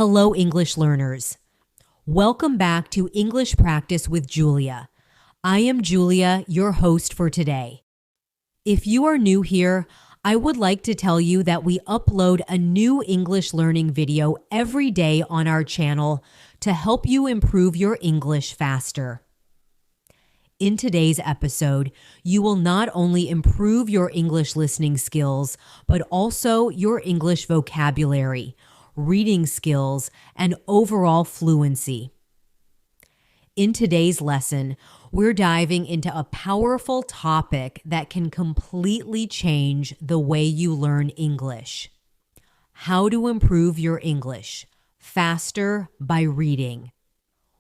Hello, English learners. Welcome back to English Practice with Julia. I am Julia, your host for today. If you are new here, I would like to tell you that we upload a new English learning video every day on our channel to help you improve your English faster. In today's episode, you will not only improve your English listening skills, but also your English vocabulary, reading skills, and overall fluency. In today's lesson, we're diving into a powerful topic that can completely change the way you learn English. How to improve your English faster by reading.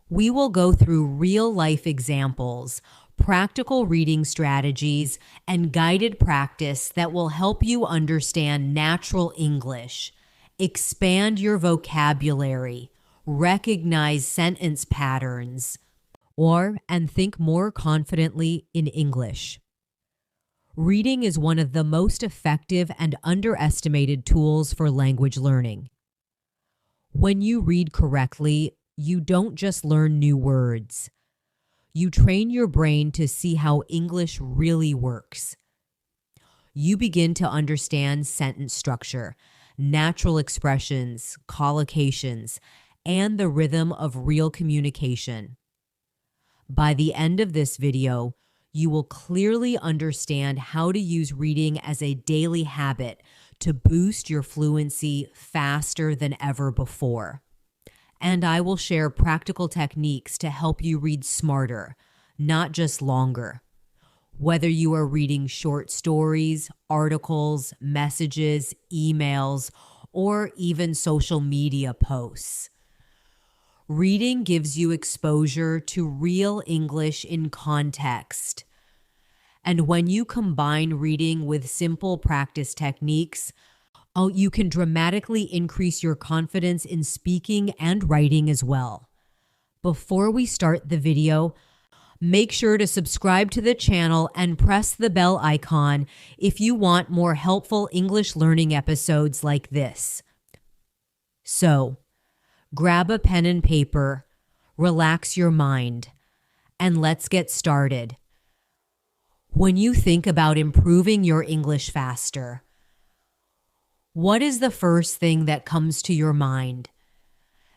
We will go through real-life examples, practical reading strategies, and guided practice that will help you understand natural English, expand your vocabulary, recognize sentence patterns, and think more confidently in English. Reading is one of the most effective and underestimated tools for language learning. When you read correctly, you don't just learn new words. You train your brain to see how English really works. You begin to understand sentence structure, natural expressions, collocations, and the rhythm of real communication. By the end of this video, you will clearly understand how to use reading as a daily habit to boost your fluency faster than ever before. And I will share practical techniques to help you read smarter, not just longer. Whether you are reading short stories, articles, messages, emails, or even social media posts. Reading gives you exposure to real English in context. And when you combine reading with simple practice techniques, you can dramatically increase your confidence in speaking and writing as well. Before we start the video, make sure to subscribe to the channel and press the bell icon if you want more helpful English learning episodes like this. So, grab a pen and paper, relax your mind, and let's get started. When you think about improving your English faster, what is the first thing that comes to your mind?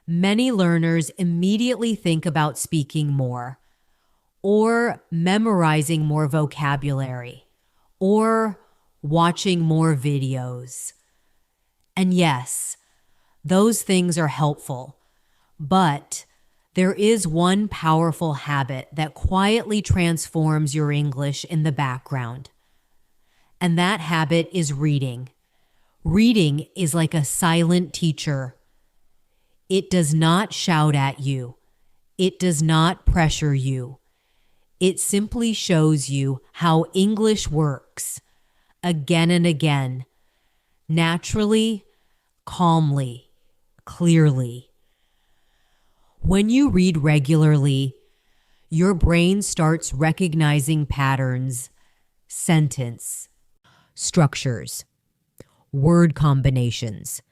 Many learners immediately think about speaking more, or memorizing more vocabulary, or watching more videos. And yes, those things are helpful, but there is one powerful habit that quietly transforms your English in the background. And that habit is reading. Reading is like a silent teacher. It does not shout at you. It does not pressure you. It simply shows you how English works, again and again, naturally, calmly, clearly. When you read regularly, your brain starts recognizing patterns, sentence structures, word combinations,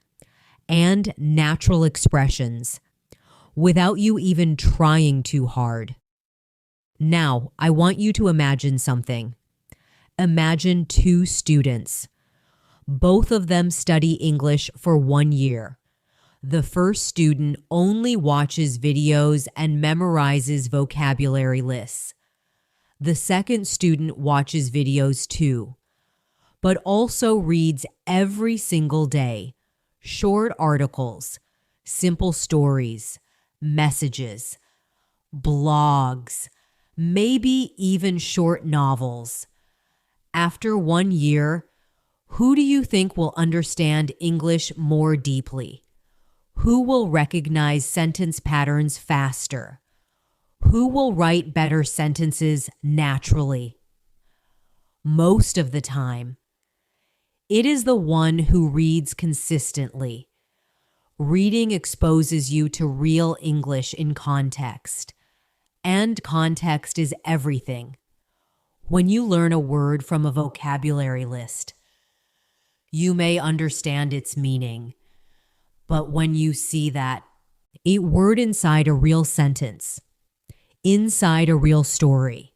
and natural expressions without you even trying too hard. Now, I want you to imagine something. Imagine two students. Both of them study English for 1 year. The first student only watches videos and memorizes vocabulary lists. The second student watches videos too, but also reads every single day, short articles, simple stories, messages, blogs, maybe even short novels. After 1 year, who do you think will understand English more deeply? Who will recognize sentence patterns faster? Who will write better sentences naturally? Most of the time, it is the one who reads consistently. Reading exposes you to real English in context. And context is everything. When you learn a word from a vocabulary list, you may understand its meaning, But when you see that a word inside a real sentence, inside a real story,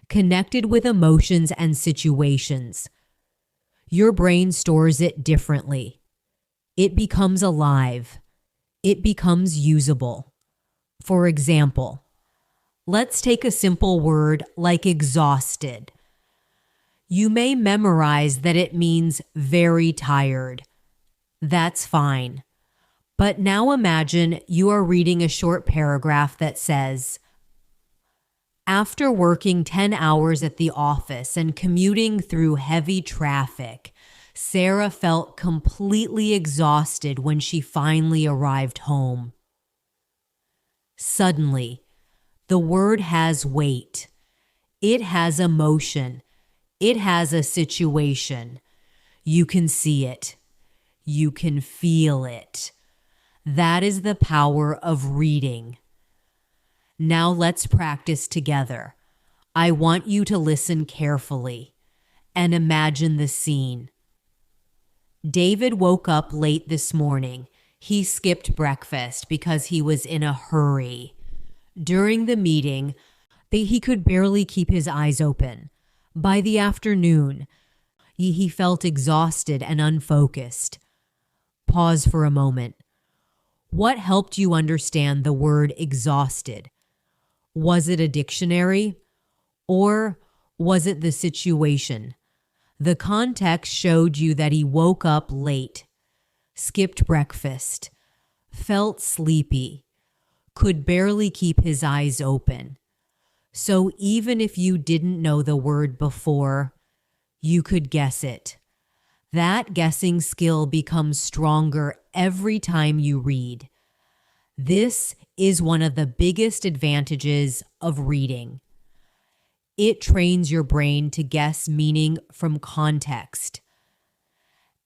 connected with emotions and situations, your brain stores it differently. It becomes alive. It becomes usable. For example, let's take a simple word like exhausted. You may memorize that it means very tired. That's fine. But now imagine you are reading a short paragraph that says, after working 10 hours at the office and commuting through heavy traffic, Sarah felt completely exhausted when she finally arrived home. Suddenly, the word has weight. It has emotion. It has a situation. You can see it. You can feel it. That is the power of reading. Now let's practice together. I want you to listen carefully and imagine the scene. David woke up late this morning. He skipped breakfast because he was in a hurry. During the meeting, he could barely keep his eyes open. By the afternoon, he felt exhausted and unfocused. Pause for a moment. What helped you understand the word exhausted? Was it a dictionary? Or was it the situation? The context showed you that he woke up late, skipped breakfast, felt sleepy, could barely keep his eyes open. So even if you didn't know the word before, you could guess it. That guessing skill becomes stronger every time you read. This is one of the biggest advantages of reading. It trains your brain to guess meaning from context.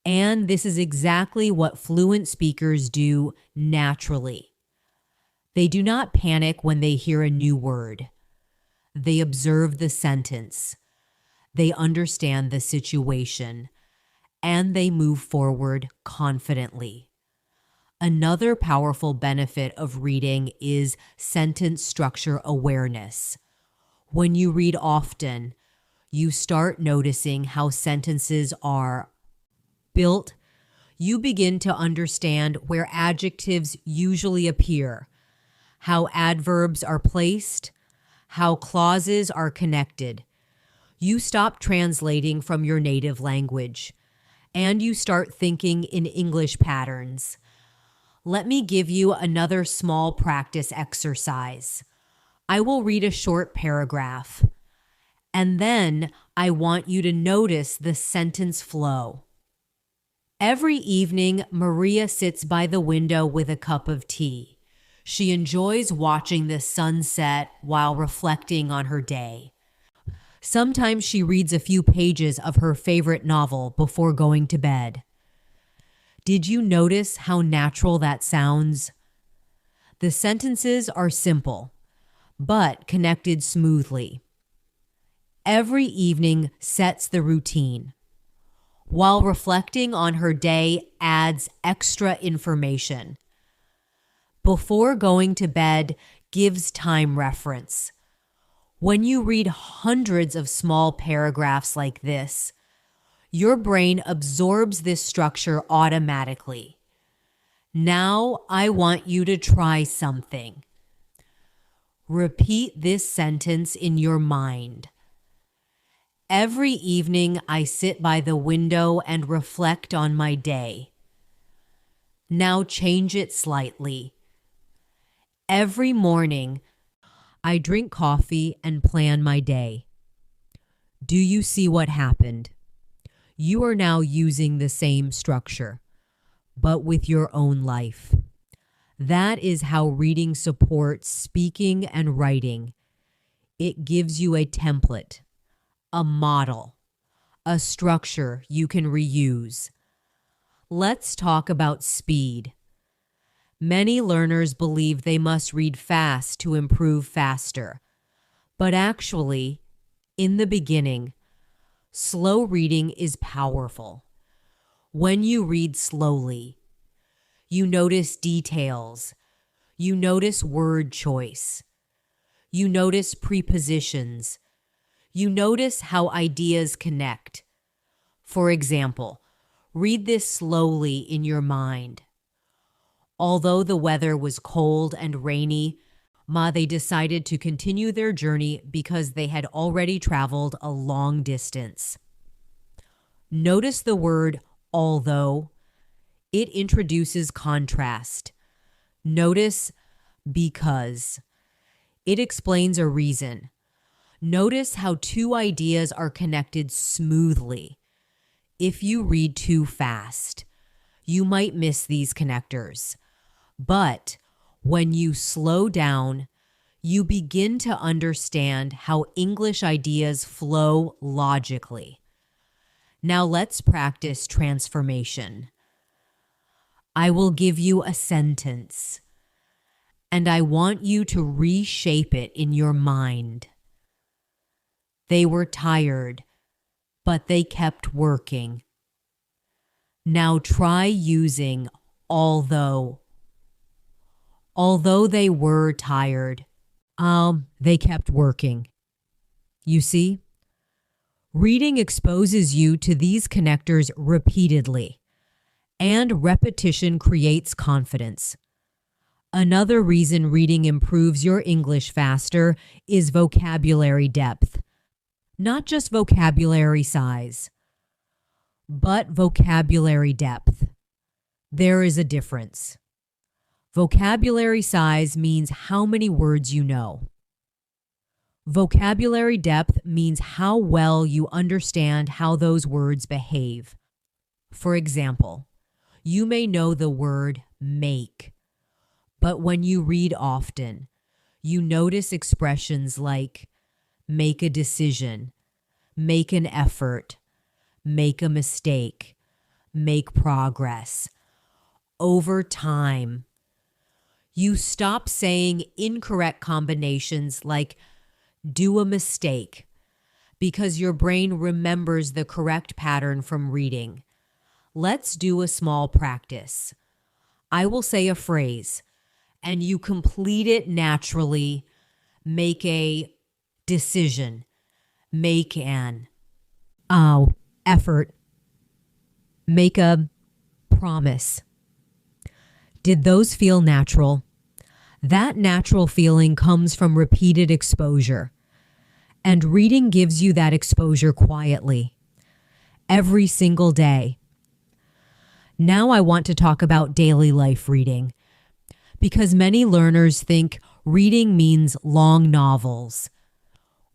And this is exactly what fluent speakers do naturally. They do not panic when they hear a new word. They observe the sentence. They understand the situation. And they move forward confidently. Another powerful benefit of reading is sentence structure awareness. When you read often, you start noticing how sentences are built. You begin to understand where adjectives usually appear, how adverbs are placed, how clauses are connected. You stop translating from your native language, and you start thinking in English patterns. Let me give you another small practice exercise. I will read a short paragraph, and then I want you to notice the sentence flow. Every evening, Maria sits by the window with a cup of tea. She enjoys watching the sunset while reflecting on her day. Sometimes she reads a few pages of her favorite novel before going to bed. Did you notice how natural that sounds? The sentences are simple, but connected smoothly. Every evening sets the routine, while reflecting on her day adds extra information. Before going to bed gives time reference. When you read hundreds of small paragraphs like this, your brain absorbs this structure automatically. Now I want you to try something. Repeat this sentence in your mind. Every evening I sit by the window and reflect on my day. Now change it slightly. Every morning I drink coffee and plan my day. Do you see what happened? You are now using the same structure, but with your own life. That is how reading supports speaking and writing. It gives you a template, a model, a structure you can reuse. Let's talk about speed. Many learners believe they must read fast to improve faster. But actually, in the beginning, slow reading is powerful. When you read slowly, You notice details. You notice word choice. You notice prepositions. You notice how ideas connect. For example, read this slowly in your mind. Although the weather was cold and rainy, they decided to continue their journey because they had already traveled a long distance. Notice the word although. It introduces contrast. Notice because. It explains a reason. Notice how two ideas are connected smoothly. If you read too fast, you might miss these connectors. But when you slow down, you begin to understand how English ideas flow logically. Now let's practice transformation. I will give you a sentence, and I want you to reshape it in your mind. They were tired, but they kept working. Now try using although. Although they were tired, they kept working. You see? Reading exposes you to these connectors repeatedly, and repetition creates confidence. Another reason reading improves your English faster is vocabulary depth. Not just vocabulary size, but vocabulary depth. There is a difference. Vocabulary size means how many words you know. Vocabulary depth means how well you understand how those words behave. For example, you may know the word make, but when you read often, you notice expressions like make a decision, make an effort, make a mistake, make progress. Over time, you stop saying incorrect combinations like do a mistake because your brain remembers the correct pattern from reading. Let's do a small practice. I will say a phrase, and you complete it naturally. Make a decision. Make an effort. Make a promise. Did those feel natural? That natural feeling comes from repeated exposure. And reading gives you that exposure quietly, every single day. Now I want to talk about daily life reading, because many learners think reading means long novels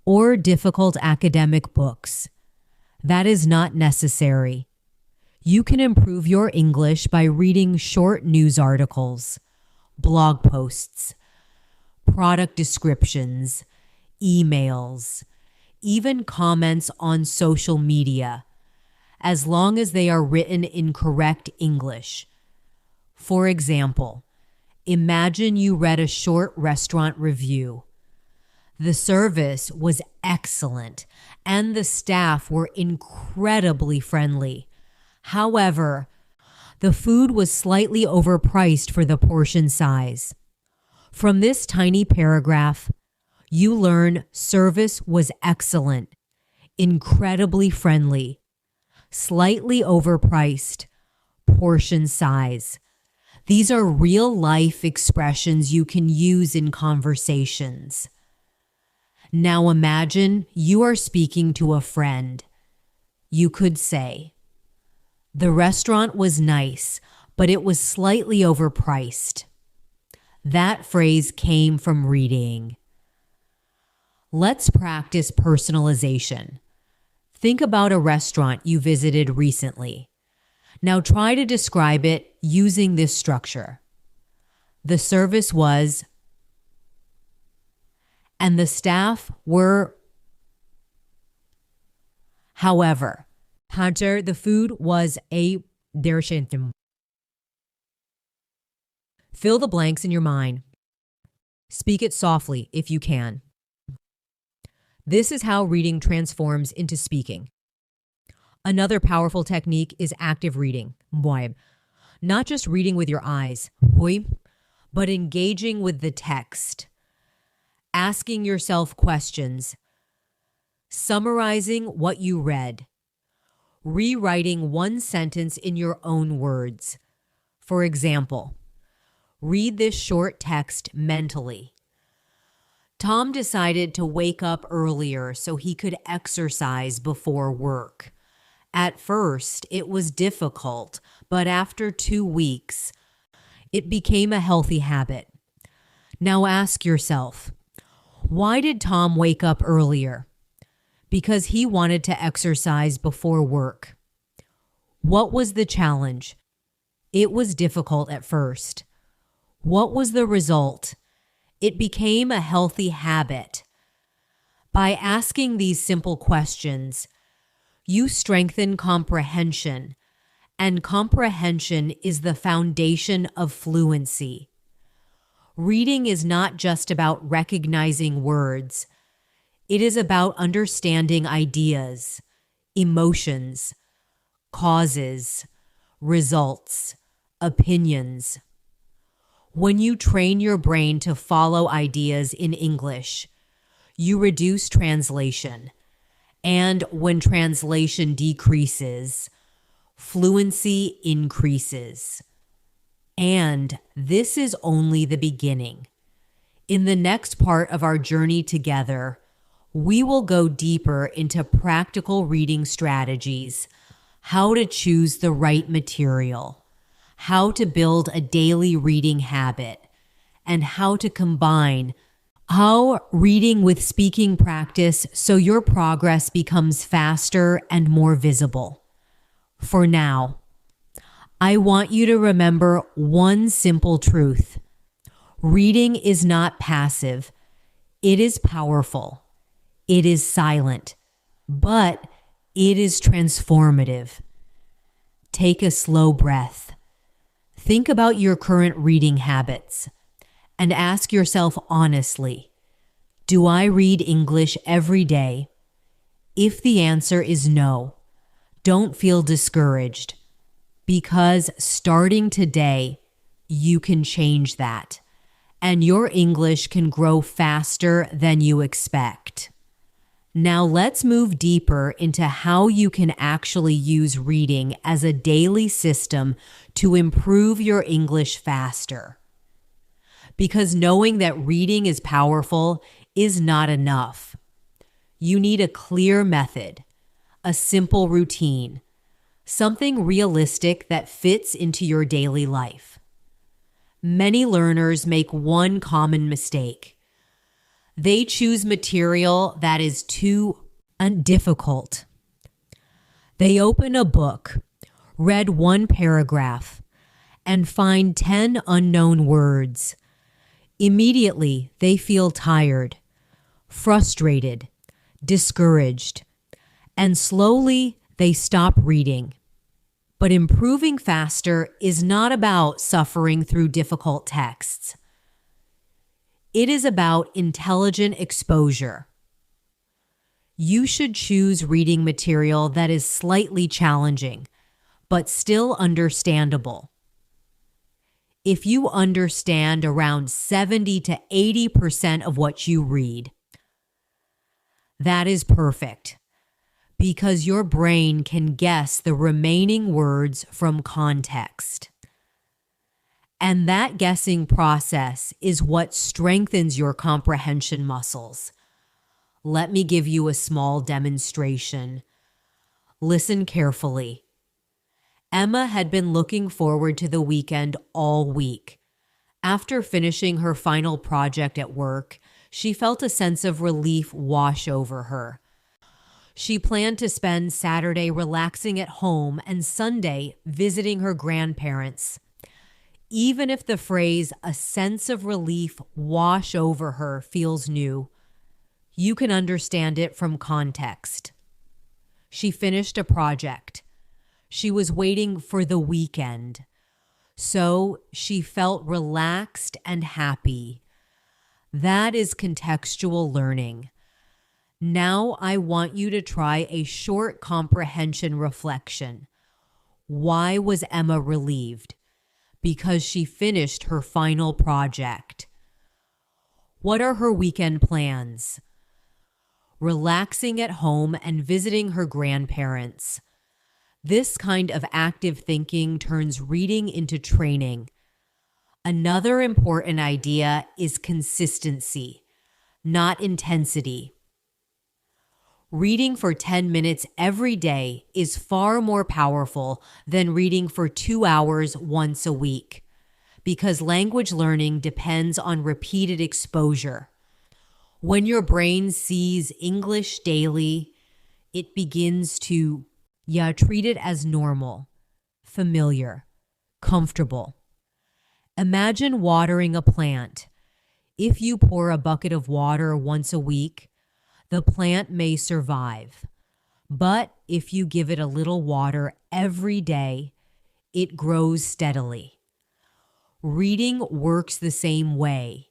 or difficult academic books. That is not necessary. You can improve your English by reading short news articles, blog posts, product descriptions, emails, even comments on social media, as long as they are written in correct English. For example, imagine you read a short restaurant review. The service was excellent and the staff were incredibly friendly. However, the food was slightly overpriced for the portion size. From this tiny paragraph, you learn service was excellent, incredibly friendly, slightly overpriced, portion size. These are real-life expressions you can use in conversations. Now imagine you are speaking to a friend. You could say, "The restaurant was nice, but it was slightly overpriced." That phrase came from reading. Let's practice personalization. Think about a restaurant you visited recently. Now try to describe it using this structure. The service was, and the staff were. However, the food was a. Fill the blanks in your mind. Speak it softly if you can. This is how reading transforms into speaking. Another powerful technique is active reading. Not just reading with your eyes, hui, but engaging with the text, asking yourself questions, summarizing what you read, rewriting one sentence in your own words. For example, read this short text mentally. Tom decided to wake up earlier so he could exercise before work. At first, it was difficult, but after 2 weeks, it became a healthy habit. Now ask yourself, why did Tom wake up earlier? Because he wanted to exercise before work. What was the challenge? It was difficult at first. What was the result? It became a healthy habit. By asking these simple questions, you strengthen comprehension, and comprehension is the foundation of fluency. Reading is not just about recognizing words. It is about understanding ideas, emotions, causes, results, opinions. When you train your brain to follow ideas in English, you reduce translation. And when translation decreases, fluency increases. And this is only the beginning. In the next part of our journey together, we will go deeper into practical reading strategies, how to choose the right material, how to build a daily reading habit, and how to combine reading with speaking practice so your progress becomes faster and more visible. For now, I want you to remember one simple truth. Reading is not passive. It is powerful. It is silent, but it is transformative. Take a slow breath. Think about your current reading habits and ask yourself honestly, do I read English every day? If the answer is no, don't feel discouraged, because starting today, you can change that, and your English can grow faster than you expect. Now let's move deeper into how you can actually use reading as a daily system to improve your English faster. Because knowing that reading is powerful is not enough. You need a clear method, a simple routine, something realistic that fits into your daily life. Many learners make one common mistake. They choose material that is too difficult. They open a book, read one paragraph, and find 10 unknown words. Immediately, they feel tired, frustrated, discouraged, and slowly they stop reading. But improving faster is not about suffering through difficult texts. It is about intelligent exposure. You should choose reading material that is slightly challenging, but still understandable. If you understand around 70 to 80% of what you read, that is perfect, because your brain can guess the remaining words from context. And that guessing process is what strengthens your comprehension muscles. Let me give you a small demonstration. Listen carefully. Emma had been looking forward to the weekend all week. After finishing her final project at work, she felt a sense of relief wash over her. She planned to spend Saturday relaxing at home and Sunday visiting her grandparents. Even if the phrase "a sense of relief wash over her" feels new, you can understand it from context. She finished a project. She was waiting for the weekend. So she felt relaxed and happy. That is contextual learning. Now I want you to try a short comprehension reflection. Why was Emma relieved? because she finished her final project. What are her weekend plans? Relaxing at home and visiting her grandparents. This kind of active thinking turns reading into training. Another important idea is consistency, not intensity. Reading for 10 minutes every day is far more powerful than reading for 2 hours once a week, because language learning depends on repeated exposure. When your brain sees English daily, it begins to, treat it as normal, familiar, comfortable. Imagine watering a plant. If you pour a bucket of water once a week, the plant may survive. But if you give it a little water every day, it grows steadily. Reading works the same way.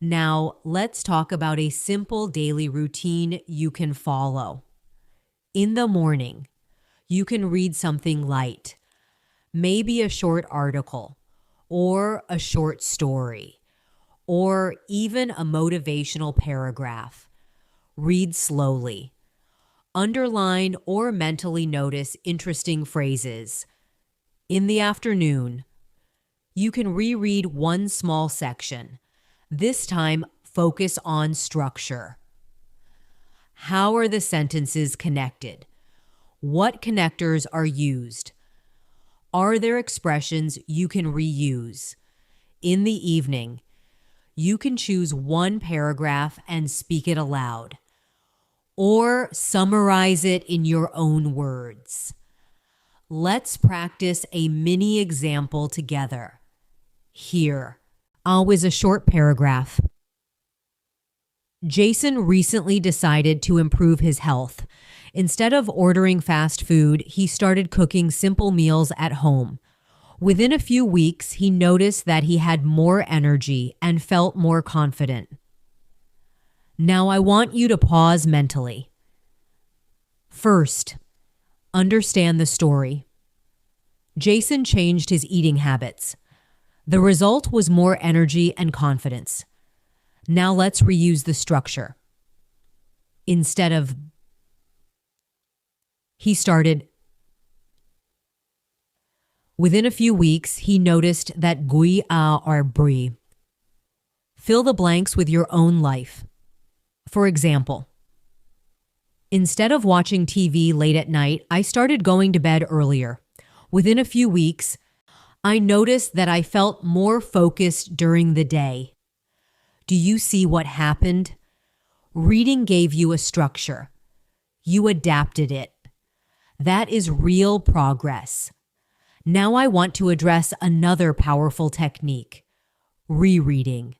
Now, let's talk about a simple daily routine you can follow. In the morning, you can read something light, maybe a short article, or a short story, or even a motivational paragraph. Read slowly. Underline or mentally notice interesting phrases. In the afternoon, you can reread one small section. This time, focus on structure. How are the sentences connected? What connectors are used? Are there expressions you can reuse? In the evening, you can choose one paragraph and speak it aloud, or summarize it in your own words. Let's practice a mini example together. Here, always a short paragraph. Jason recently decided to improve his health. Instead of ordering fast food, he started cooking simple meals at home. Within a few weeks, he noticed that he had more energy and felt more confident. Now I want you to pause mentally. First, understand the story. Jason changed his eating habits. The result was more energy and confidence. Now let's reuse the structure. Instead of he started. Within a few weeks, he noticed that gui a or bri. Fill the blanks with your own life. For example, instead of watching TV late at night, I started going to bed earlier. Within a few weeks, I noticed that I felt more focused during the day. Do you see what happened? Reading gave you a structure. You adapted it. That is real progress. Now I want to address another powerful technique, rereading.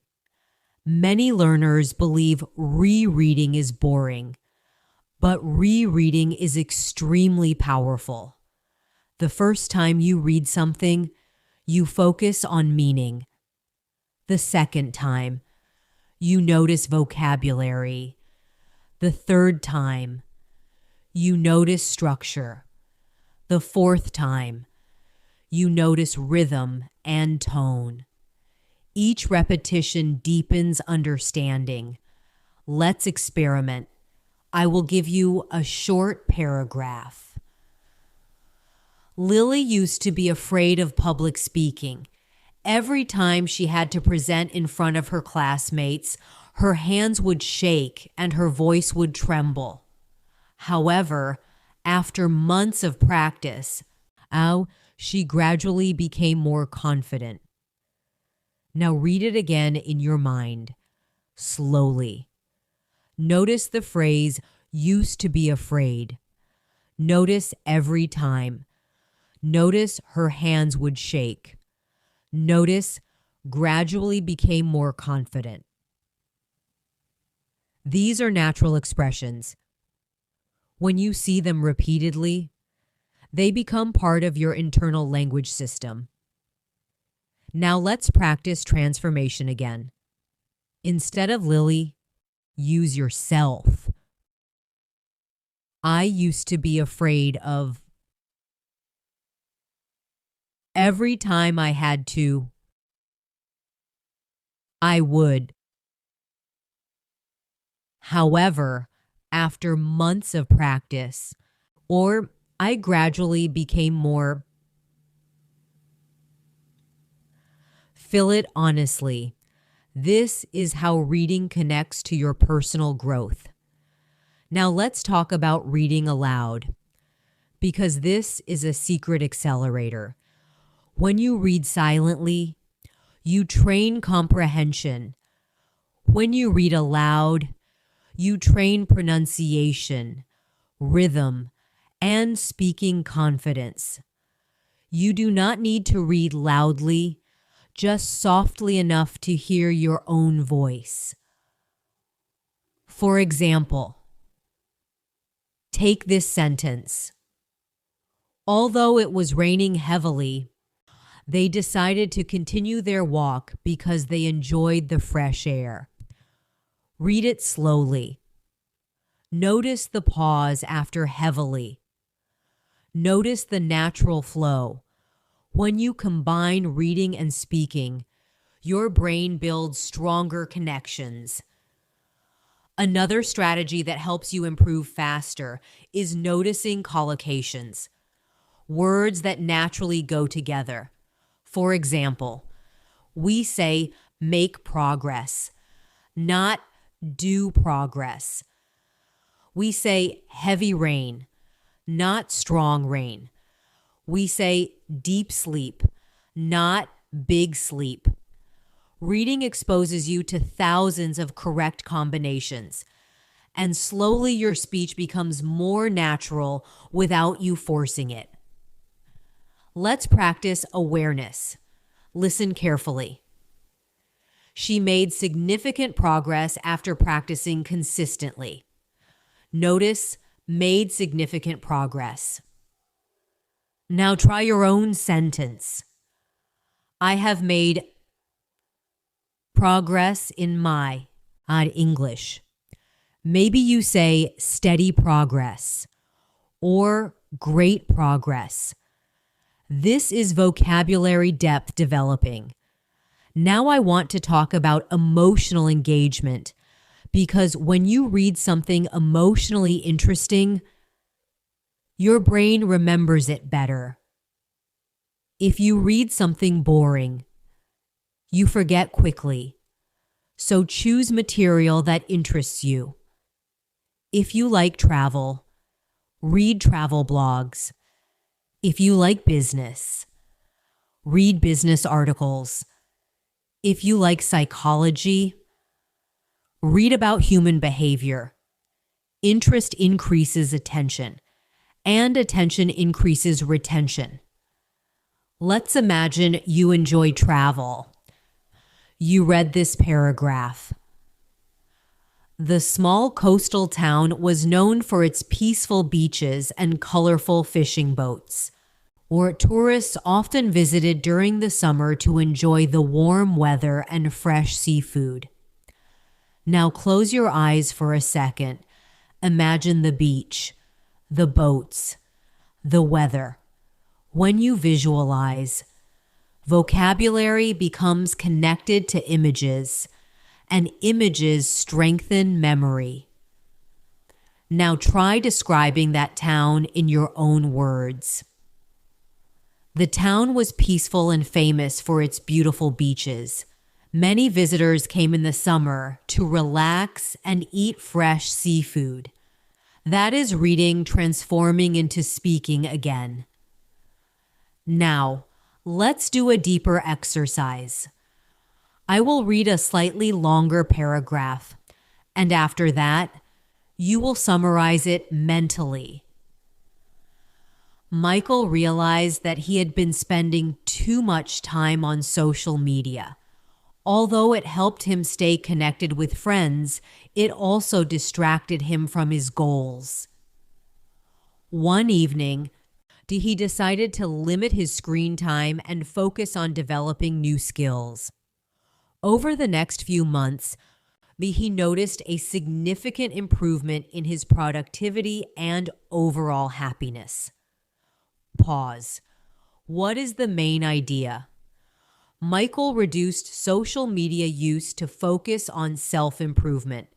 Many learners believe rereading is boring, but rereading is extremely powerful. The first time you read something, you focus on meaning. The second time, you notice vocabulary. The third time, you notice structure. The fourth time, you notice rhythm and tone. Each repetition deepens understanding. Let's experiment. I will give you a short paragraph. Lily used to be afraid of public speaking. Every time she had to present in front of her classmates, her hands would shake and her voice would tremble. However, after months of practice, she gradually became more confident. Now read it again in your mind, slowly. Notice the phrase, used to be afraid. Notice every time. Notice her hands would shake. Notice gradually became more confident. These are natural expressions. When you see them repeatedly, they become part of your internal language system. Now let's practice transformation again. Instead of Lily, use yourself. I used to be afraid of. Every time I had to, I would. However, after months of practice, or I gradually became more. Fill it honestly. This is how reading connects to your personal growth. Now let's talk about reading aloud, because this is a secret accelerator. When you read silently, you train comprehension. When you read aloud, you train pronunciation, rhythm, and speaking confidence. You do not need to read loudly, just softly enough to hear your own voice. For example, take this sentence. Although it was raining heavily, they decided to continue their walk because they enjoyed the fresh air. Read it slowly. Notice the pause after heavily. Notice the natural flow. When you combine reading and speaking, your brain builds stronger connections. Another strategy that helps you improve faster is noticing collocations, words that naturally go together. For example, we say make progress, not do progress. We say heavy rain, not strong rain. We say deep sleep, not big sleep. Reading exposes you to thousands of correct combinations, and slowly your speech becomes more natural without you forcing it. Let's practice awareness. Listen carefully. She made significant progress after practicing consistently. Notice made significant progress. Now try your own sentence. I have made progress in my English. Maybe you say steady progress or great progress. This is vocabulary depth developing. Now I want to talk about emotional engagement, because when you read something emotionally interesting, your brain remembers it better. If you read something boring, you forget quickly. So choose material that interests you. If you like travel, read travel blogs. If you like business, read business articles. If you like psychology, read about human behavior. Interest increases attention, and attention increases retention. Let's imagine you enjoy travel. You read this paragraph. The small coastal town was known for its peaceful beaches and colorful fishing boats, where tourists often visited during the summer to enjoy the warm weather and fresh seafood. Now close your eyes for a second. Imagine the beach, the boats, the weather. When you visualize, vocabulary becomes connected to images, and images strengthen memory. Now try describing that town in your own words. The town was peaceful and famous for its beautiful beaches. Many visitors came in the summer to relax and eat fresh seafood. That is reading transforming into speaking again. Now, let's do a deeper exercise. I will read a slightly longer paragraph, and after that, you will summarize it mentally. Michael realized that he had been spending too much time on social media. Although it helped him stay connected with friends, it also distracted him from his goals. One evening, he decided to limit his screen time and focus on developing new skills. Over the next few months, he noticed a significant improvement in his productivity and overall happiness. Pause. What is the main idea? Michael reduced social media use to focus on self-improvement.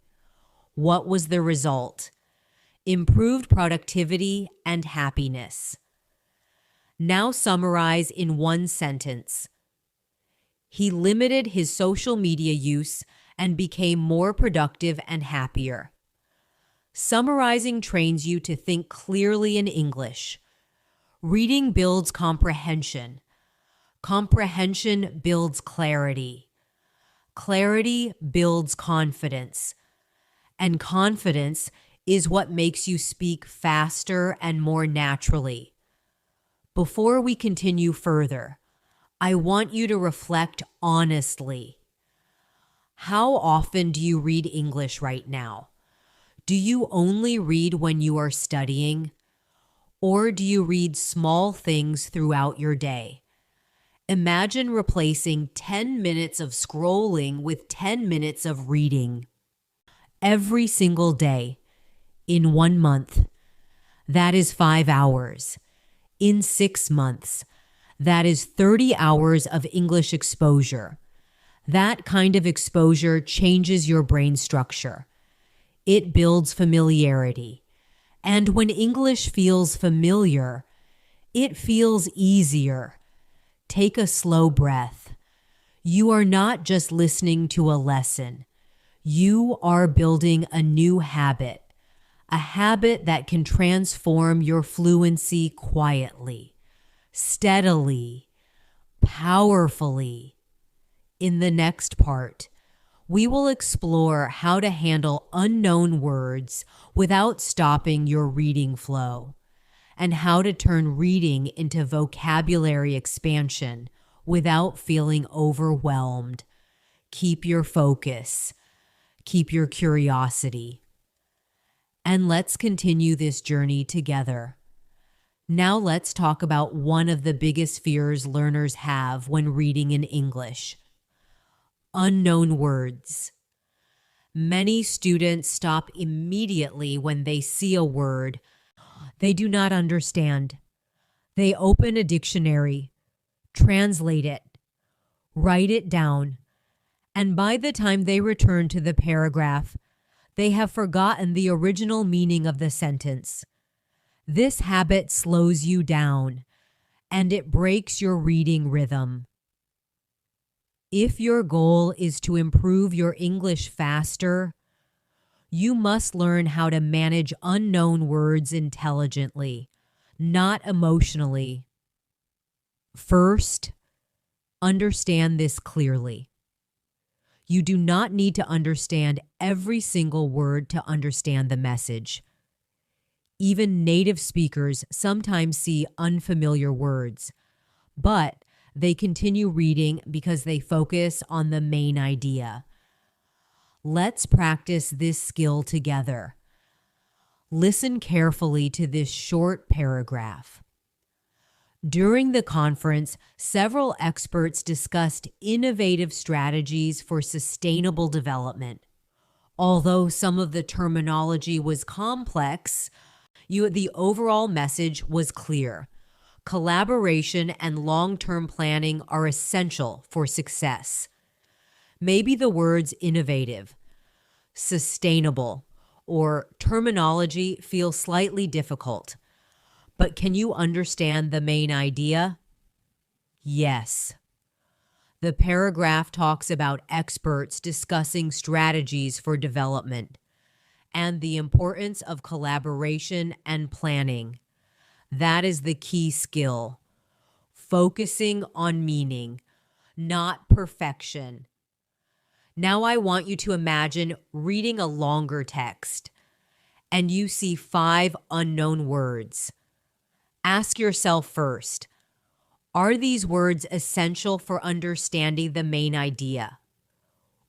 What was the result? Improved productivity and happiness. Now summarize in one sentence. He limited his social media use and became more productive and happier. Summarizing trains you to think clearly in English. Reading builds comprehension. Comprehension builds clarity. Clarity builds confidence. And confidence is what makes you speak faster and more naturally. Before we continue further, I want you to reflect honestly. How often do you read English right now? Do you only read when you are studying? Or do you read small things throughout your day? Imagine replacing 10 minutes of scrolling with 10 minutes of reading. Every single day, in 1 month, that is 5 hours. In 6 months, that is 30 hours of English exposure. That kind of exposure changes your brain structure. It builds familiarity. And when English feels familiar, it feels easier. Take a slow breath. You are not just listening to a lesson. You are building a new habit, a habit that can transform your fluency quietly, steadily, powerfully. In the next part, we will explore how to handle unknown words without stopping your reading flow, and how to turn reading into vocabulary expansion without feeling overwhelmed. Keep your focus. Keep your curiosity. And let's continue this journey together. Now let's talk about one of the biggest fears learners have when reading in English: unknown words. Many students stop immediately when they see a word they do not understand. They open a dictionary, translate it, write it down, and by the time they return to the paragraph, they have forgotten the original meaning of the sentence. This habit slows you down, and it breaks your reading rhythm. If your goal is to improve your English faster, you must learn how to manage unknown words intelligently, not emotionally. First, understand this clearly. You do not need to understand every single word to understand the message. Even native speakers sometimes see unfamiliar words, but they continue reading because they focus on the main idea. Let's practice this skill together. Listen carefully to this short paragraph. During the conference, several experts discussed innovative strategies for sustainable development. Although some of the terminology was complex, the overall message was clear. Collaboration and long-term planning are essential for success. Maybe the words innovative, sustainable, or terminology feel slightly difficult. But can you understand the main idea? Yes. The paragraph talks about experts discussing strategies for development and the importance of collaboration and planning. That is the key skill. Focusing on meaning, not perfection. Now I want you to imagine reading a longer text and you see 5 unknown words. Ask yourself first, are these words essential for understanding the main idea?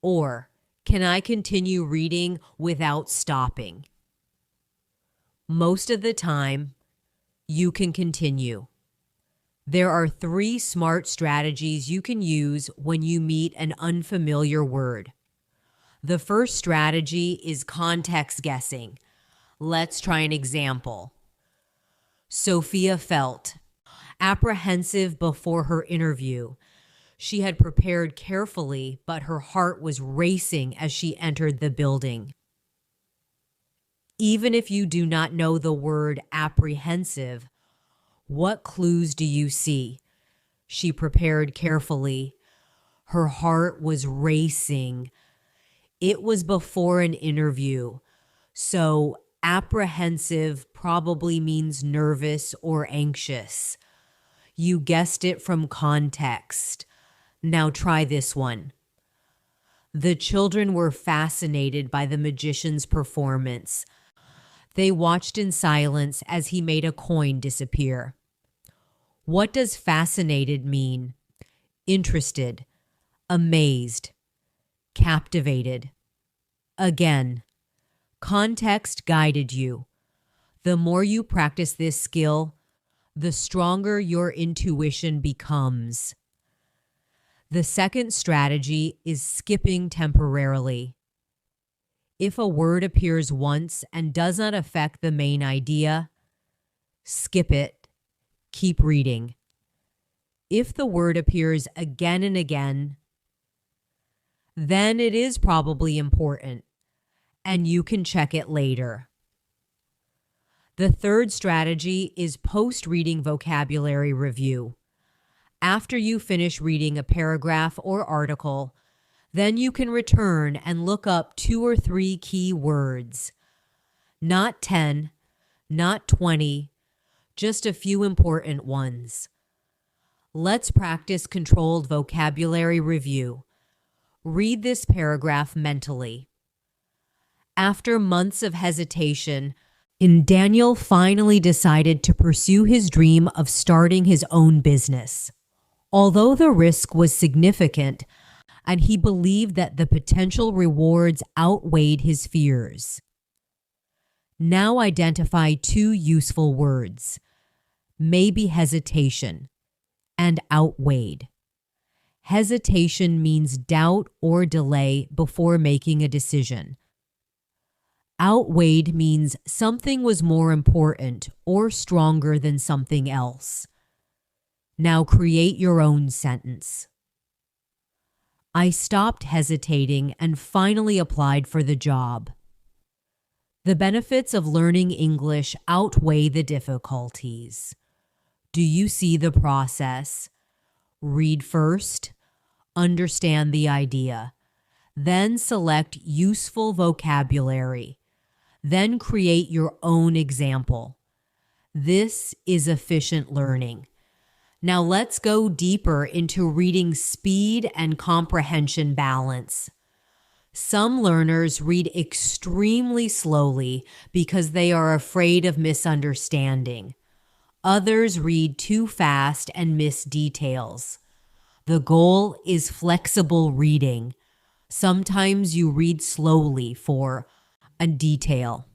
Or can I continue reading without stopping? Most of the time, you can continue. There are 3 smart strategies you can use when you meet an unfamiliar word. The first strategy is context guessing. Let's try an example. Sophia felt. apprehensive before her interview. She had prepared carefully, but her heart was racing as she entered the building. Even if you do not know the word apprehensive, what clues do you see? She prepared carefully. Her heart was racing. It was before an interview, so apprehensive probably means nervous or anxious. You guessed it from context. Now try this one. The children were fascinated by the magician's performance. They watched in silence as he made a coin disappear. What does fascinated mean? Interested, amazed, captivated. Again, context guided you. The more you practice this skill, the stronger your intuition becomes. The second strategy is skipping temporarily. If a word appears once and does not affect the main idea, skip it. Keep reading. If the word appears again and again, then it is probably important, and you can check it later. The third strategy is post-reading vocabulary review. After you finish reading a paragraph or article, then you can return and look up 2 or 3 key words. Not 10, not 20, just a few important ones. Let's practice controlled vocabulary review. Read this paragraph mentally. After months of hesitation, Daniel finally decided to pursue his dream of starting his own business. Although the risk was significant, and he believed that the potential rewards outweighed his fears. Now identify 2 useful words, maybe hesitation, and outweighed. Hesitation means doubt or delay before making a decision. Outweighed means something was more important or stronger than something else. Now create your own sentence. I stopped hesitating and finally applied for the job. The benefits of learning English outweigh the difficulties. Do you see the process? Read first, understand the idea, then select useful vocabulary, then create your own example. This is efficient learning. Now let's go deeper into reading speed and comprehension balance. Some learners read extremely slowly because they are afraid of misunderstanding. Others read too fast and miss details. The goal is flexible reading. Sometimes you read slowly for a detail.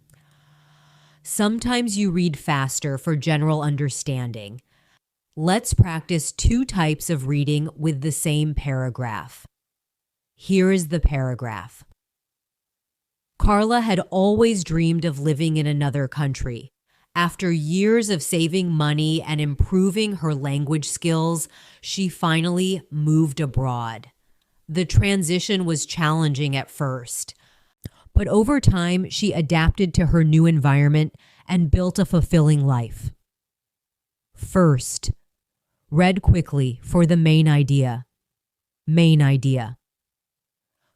Sometimes you read faster for general understanding. Let's practice 2 types of reading with the same paragraph. Here is the paragraph. Carla had always dreamed of living in another country. After years of saving money and improving her language skills, she finally moved abroad. The transition was challenging at first, but over time she adapted to her new environment and built a fulfilling life. First, read quickly for the main idea. Main idea.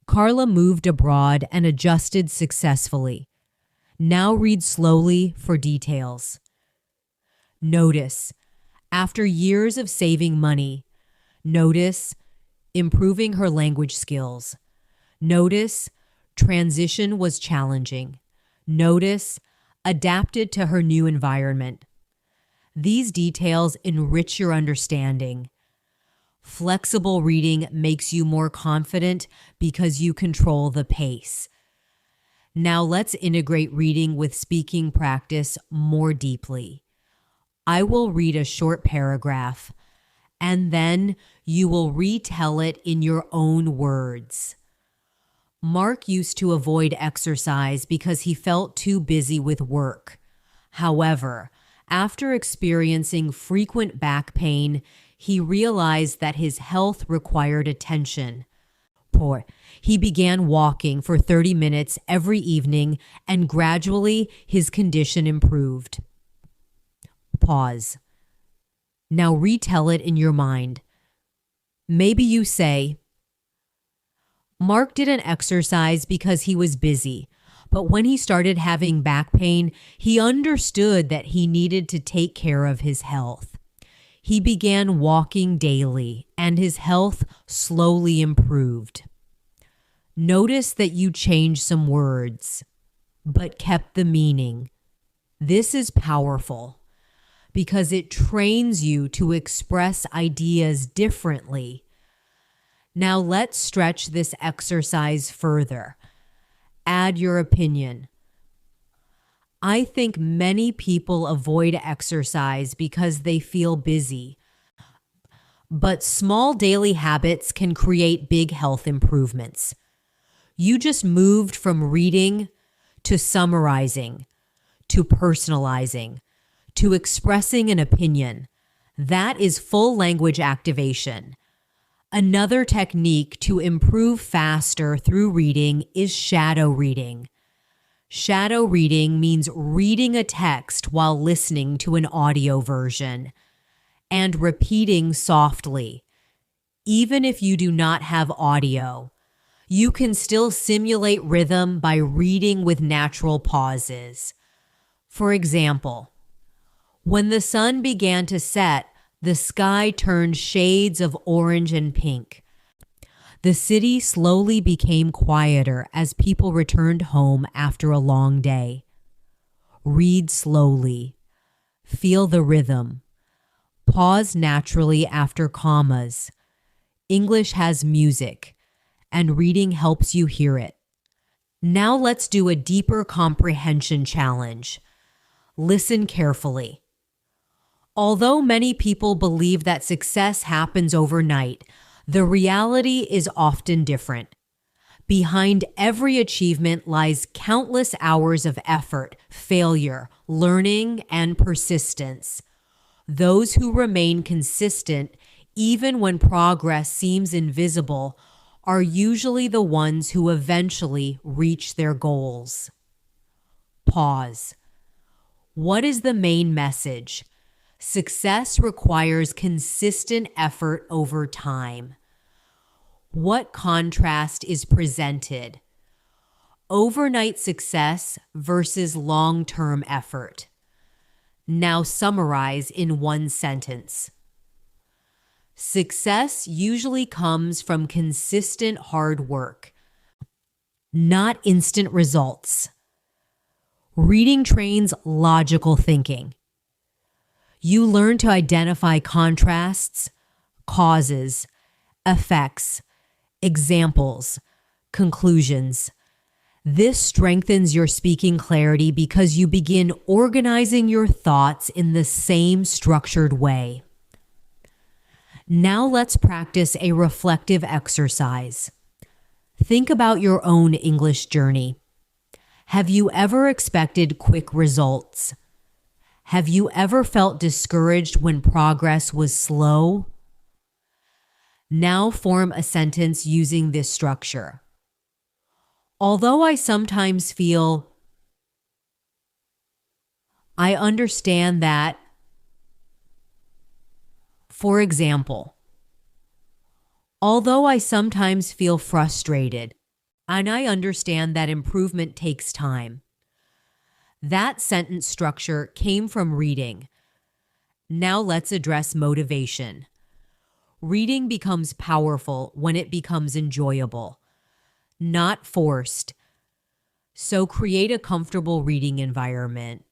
Carla moved abroad and adjusted successfully. Now read slowly for details. Notice, after years of saving money. Notice, improving her language skills. Notice, transition was challenging. Notice, adapted to her new environment. These details enrich your understanding. Flexible reading makes you more confident because you control the pace. Now let's integrate reading with speaking practice more deeply. I will read a short paragraph, and then you will retell it in your own words. Mark used to avoid exercise because he felt too busy with work. However, After experiencing frequent back pain, he realized that his health required attention. He began walking for 30 minutes every evening, and gradually his condition improved. Pause. Now retell it in your mind. Maybe you say, Mark didn't exercise because he was busy, but when he started having back pain, he understood that he needed to take care of his health. He began walking daily, and his health slowly improved. Notice that you changed some words, but kept the meaning. This is powerful because it trains you to express ideas differently. Now let's stretch this exercise further. Add your opinion. I think many people avoid exercise because they feel busy. But small daily habits can create big health improvements. You just moved from reading to summarizing, to personalizing, to expressing an opinion. That is full language activation. Another technique to improve faster through reading is shadow reading. Shadow reading means reading a text while listening to an audio version and repeating softly. Even if you do not have audio, you can still simulate rhythm by reading with natural pauses. For example, when the sun began to set, the sky turned shades of orange and pink. The city slowly became quieter as people returned home after a long day. Read slowly. Feel the rhythm. Pause naturally after commas. English has music, and reading helps you hear it. Now let's do a deeper comprehension challenge. Listen carefully. Although many people believe that success happens overnight, the reality is often different. Behind every achievement lies countless hours of effort, failure, learning, and persistence. Those who remain consistent, even when progress seems invisible, are usually the ones who eventually reach their goals. Pause. What is the main message? Success requires consistent effort over time. What contrast is presented? Overnight success versus long-term effort. Now summarize in one sentence. Success usually comes from consistent hard work, not instant results. Reading trains logical thinking. You learn to identify contrasts, causes, effects, examples, conclusions. This strengthens your speaking clarity because you begin organizing your thoughts in the same structured way. Now let's practice a reflective exercise. Think about your own English journey. Have you ever expected quick results? Have you ever felt discouraged when progress was slow? Now form a sentence using this structure. Although I sometimes feel, I understand that. For example, although I sometimes feel frustrated, and I understand that improvement takes time. That sentence structure came from reading. Now let's address motivation. Reading becomes powerful when it becomes enjoyable, not forced. So create a comfortable reading environment.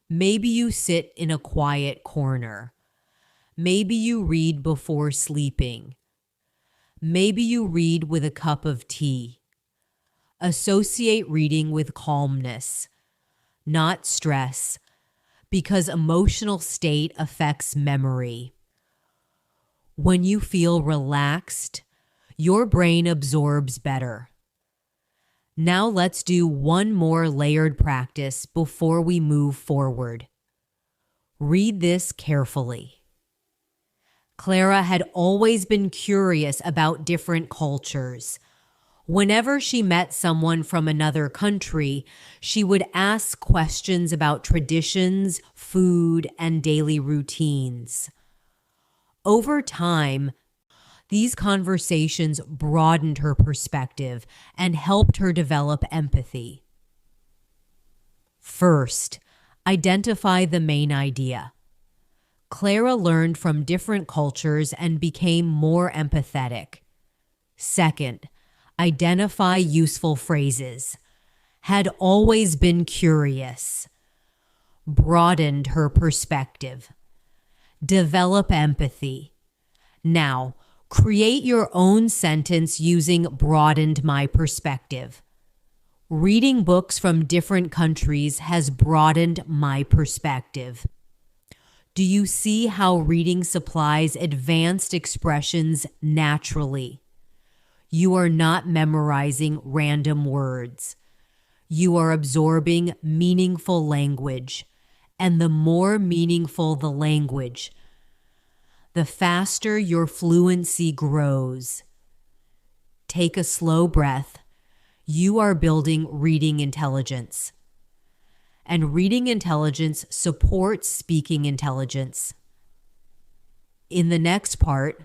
Maybe you sit in a quiet corner. Maybe you read before sleeping. Maybe you read with a cup of tea. Associate reading with calmness, not stress, because emotional state affects memory. When you feel relaxed, your brain absorbs better. Now let's do one more layered practice before we move forward. Read this carefully. Clara had always been curious about different cultures. Whenever she met someone from another country, she would ask questions about traditions, food, and daily routines. Over time, these conversations broadened her perspective and helped her develop empathy. First, identify the main idea. Clara learned from different cultures and became more empathetic. Second, identify useful phrases. Had always been curious. Broadened her perspective. Develop empathy. Now, create your own sentence using broadened my perspective. Reading books from different countries has broadened my perspective. Do you see how reading supplies advanced expressions naturally? You are not memorizing random words. You are absorbing meaningful language, and the more meaningful the language, the faster your fluency grows. Take a slow breath. You are building reading intelligence. And reading intelligence supports speaking intelligence. In the next part,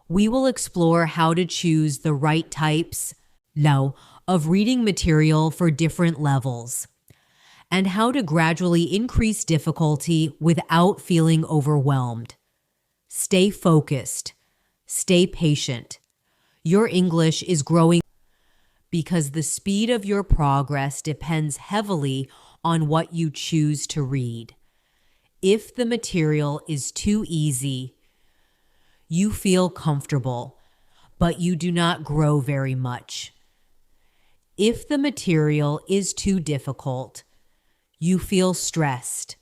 we will explore how to choose the right types of reading material for different levels, and how to gradually increase difficulty without feeling overwhelmed. Stay focused. Stay patient. Your English is growing because the speed of your progress depends heavily on what you choose to read. If the material is too easy, you feel comfortable, but you do not grow very much. If the material is too difficult, you feel stressed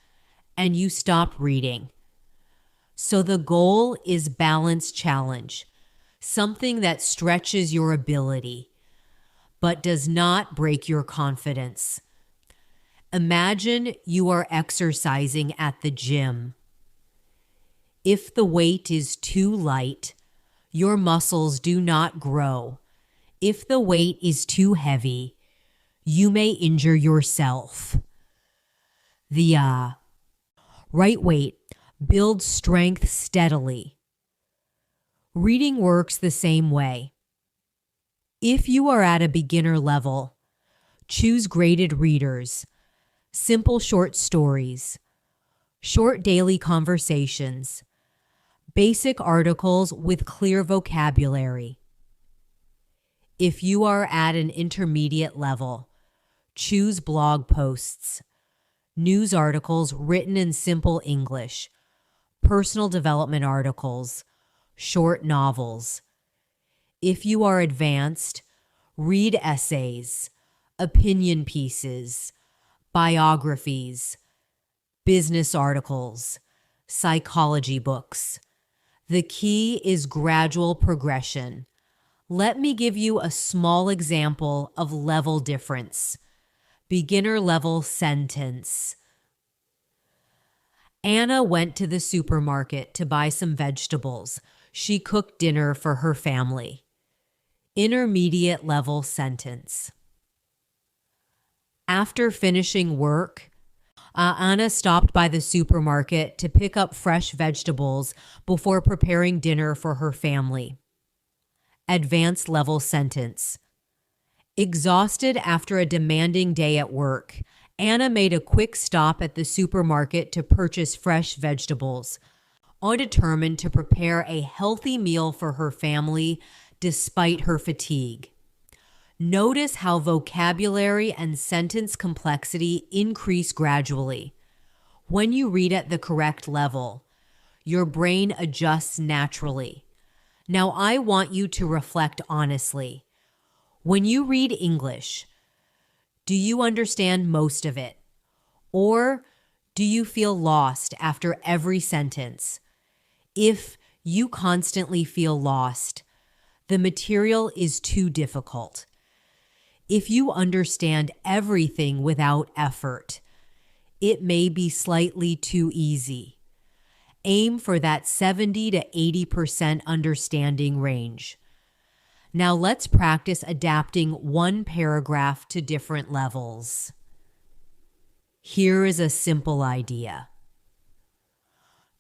and you stop reading. So the goal is balanced challenge, something that stretches your ability, but does not break your confidence. Imagine you are exercising at the gym. If the weight is too light, your muscles do not grow. If the weight is too heavy, you may injure yourself. The right weight builds strength steadily. Reading works the same way. If you are at a beginner level, choose graded readers, simple short stories, short daily conversations, basic articles with clear vocabulary. If you are at an intermediate level, choose blog posts, news articles written in simple English, personal development articles, short novels. If you are advanced, read essays, opinion pieces, biographies, business articles, psychology books. The key is gradual progression. Let me give you a small example of level difference. Beginner level sentence. Anna went to the supermarket to buy some vegetables. She cooked dinner for her family. Intermediate level sentence. After finishing work, Anna stopped by the supermarket to pick up fresh vegetables before preparing dinner for her family. Advanced level sentence. Exhausted after a demanding day at work, Anna made a quick stop at the supermarket to purchase fresh vegetables, determined to prepare a healthy meal for her family despite her fatigue. Notice how vocabulary and sentence complexity increase gradually. When you read at the correct level, your brain adjusts naturally. Now I want you to reflect honestly. When you read English, do you understand most of it? Or do you feel lost after every sentence? If you constantly feel lost, the material is too difficult. If you understand everything without effort, it may be slightly too easy. Aim for that 70 to 80% understanding range. Now let's practice adapting one paragraph to different levels. Here is a simple idea.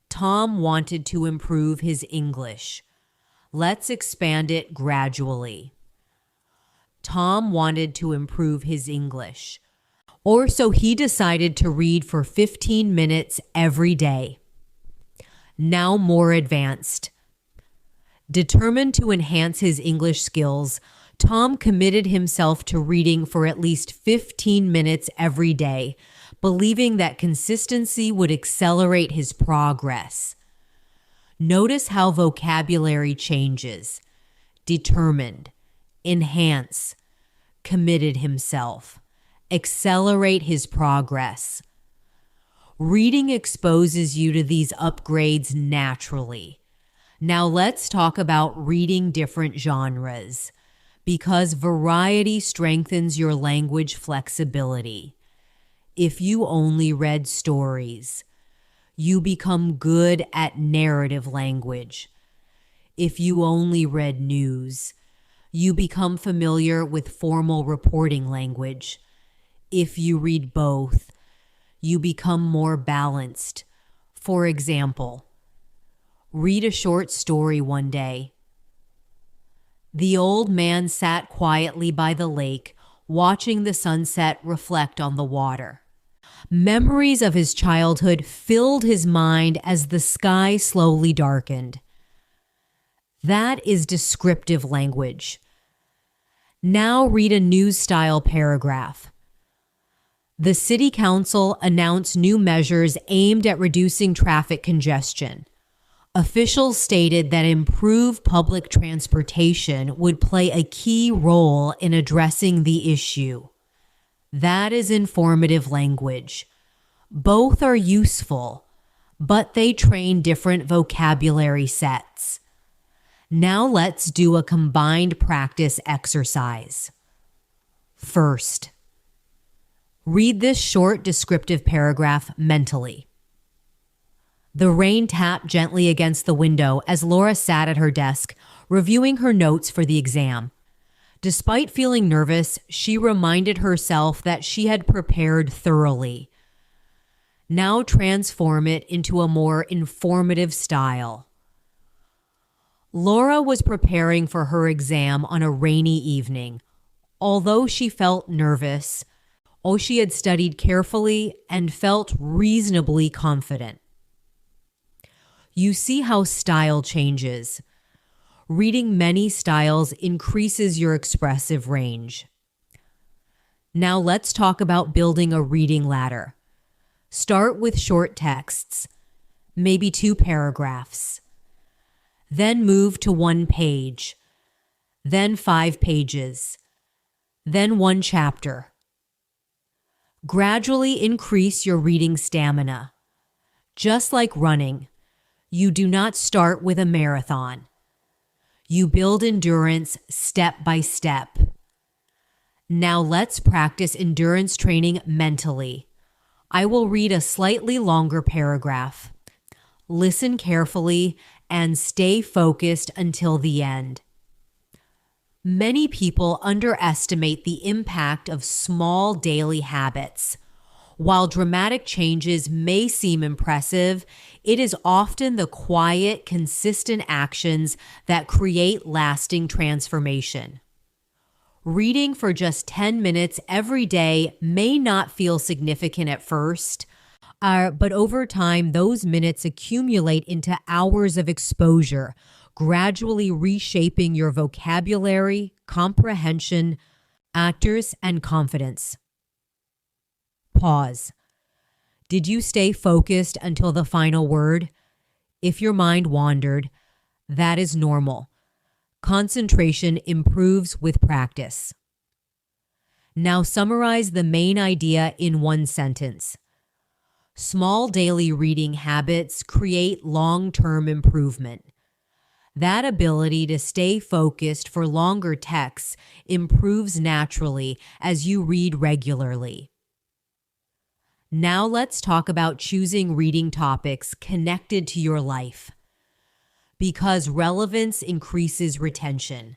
Tom wanted to improve his English. Let's expand it gradually. Tom wanted to improve his English. Or so he decided to read for 15 minutes every day. Now more advanced. Determined to enhance his English skills, Tom committed himself to reading for at least 15 minutes every day, believing that consistency would accelerate his progress. Notice how vocabulary changes. Determined, enhance, committed himself, accelerate his progress. Reading exposes you to these upgrades naturally. Now let's talk about reading different genres, because variety strengthens your language flexibility. If you only read stories, you become good at narrative language. If you only read news, you become familiar with formal reporting language. If you read both, you become more balanced. For example, read a short story one day. The old man sat quietly by the lake, watching the sunset reflect on the water. Memories of his childhood filled his mind as the sky slowly darkened. That is descriptive language. Now read a news-style paragraph. The City Council announced new measures aimed at reducing traffic congestion. Officials stated that improved public transportation would play a key role in addressing the issue. That is informative language. Both are useful, but they train different vocabulary sets. Now let's do a combined practice exercise. First, read this short descriptive paragraph mentally. The rain tapped gently against the window as Laura sat at her desk, reviewing her notes for the exam. Despite feeling nervous, she reminded herself that she had prepared thoroughly. Now transform it into a more informative style. Laura was preparing for her exam on a rainy evening. Although she felt nervous, she had studied carefully and felt reasonably confident. You see how style changes. Reading many styles increases your expressive range. Now let's talk about building a reading ladder. Start with short texts, maybe 2 paragraphs. Then move to 1 page, then 5 pages, then 1 chapter. Gradually increase your reading stamina. Just like running, you do not start with a marathon. You build endurance step by step. Now let's practice endurance training mentally. I will read a slightly longer paragraph. Listen carefully and stay focused until the end. Many people underestimate the impact of small daily habits. While dramatic changes may seem impressive, it is often the quiet, consistent actions that create lasting transformation. Reading for just 10 minutes every day may not feel significant at first, but over time, those minutes accumulate into hours of exposure, gradually reshaping your vocabulary, comprehension, actors, and confidence. Pause. Did you stay focused until the final word? If your mind wandered, that is normal. Concentration improves with practice. Now summarize the main idea in 1 sentence. Small daily reading habits create long-term improvement. That ability to stay focused for longer texts improves naturally as you read regularly. Now let's talk about choosing reading topics connected to your life. Because relevance increases retention.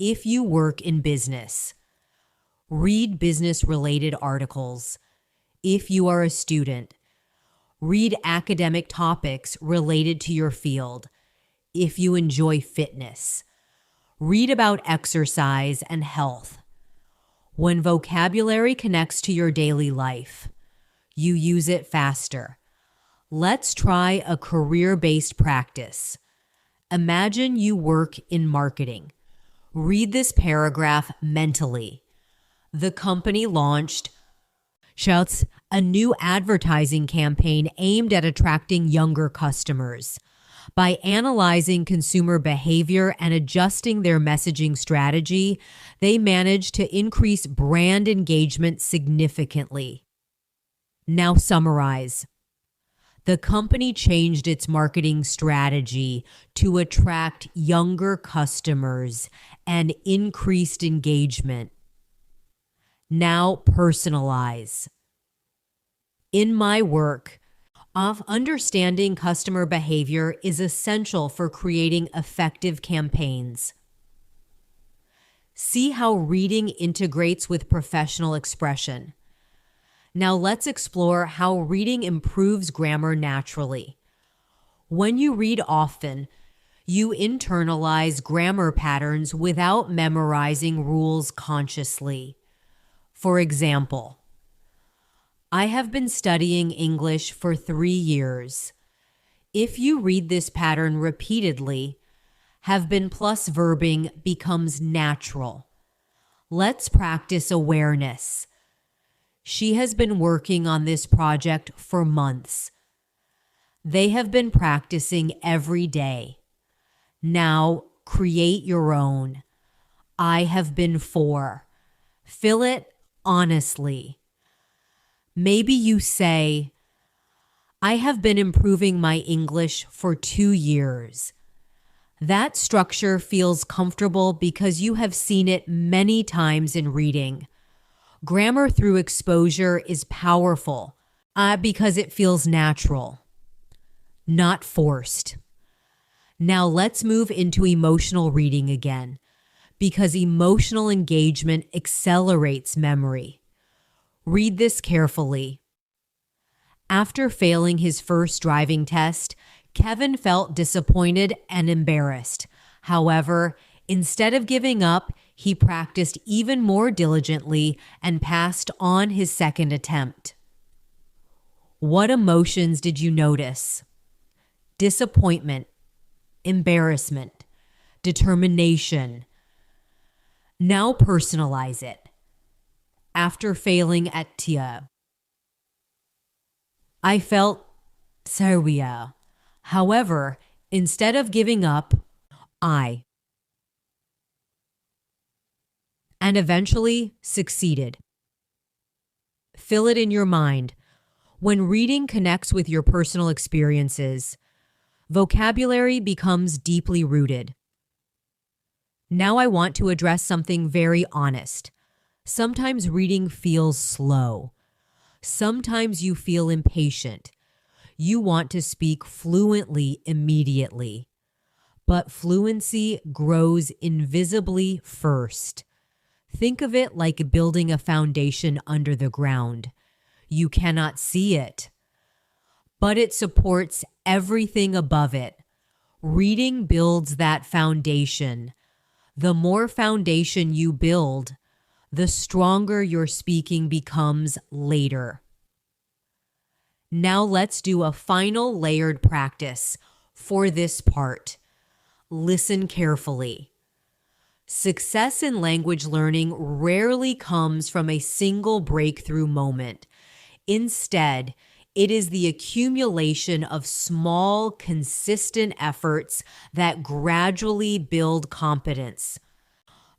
If you work in business, read business-related articles. If you are a student, read academic topics related to your field. If you enjoy fitness, read about exercise and health. When vocabulary connects to your daily life, you use it faster. Let's try a career-based practice. Imagine you work in marketing. Read this paragraph mentally. The company launched Shouts, a new advertising campaign aimed at attracting younger customers. By analyzing consumer behavior and adjusting their messaging strategy, they managed to increase brand engagement significantly. Now summarize. The company changed its marketing strategy to attract younger customers and increased engagement. Now personalize. In my work, understanding customer behavior is essential for creating effective campaigns. See how reading integrates with professional expression. Now let's explore how reading improves grammar naturally. When you read often, you internalize grammar patterns without memorizing rules consciously. For example, I have been studying English for 3 years. If you read this pattern repeatedly, have been plus verbing becomes natural. Let's practice awareness. She has been working on this project for months. They have been practicing every day. Now create your own. I have been for. Fill it honestly. Maybe you say, I have been improving my English for 2 years. That structure feels comfortable because you have seen it many times in reading. Grammar through exposure is powerful because it feels natural, not forced. Now let's move into emotional reading again, because emotional engagement accelerates memory. Read this carefully. After failing his first driving test, Kevin felt disappointed and embarrassed. However, instead of giving up, he practiced even more diligently and passed on his second attempt. What emotions did you notice? Disappointment, embarrassment, determination. Now personalize it. After failing at TIA, I felt sorry. However, instead of giving up, and eventually succeeded. Fill it in your mind. When reading connects with your personal experiences, vocabulary becomes deeply rooted. Now I want to address something very honest. Sometimes reading feels slow. Sometimes you feel impatient. You want to speak fluently immediately. But fluency grows invisibly first. Think of it like building a foundation under the ground. You cannot see it, but it supports everything above it. Reading builds that foundation. The more foundation you build, the stronger your speaking becomes later. Now let's do a final layered practice for this part. Listen carefully. Success in language learning rarely comes from a single breakthrough moment. Instead, it is the accumulation of small, consistent efforts that gradually build competence.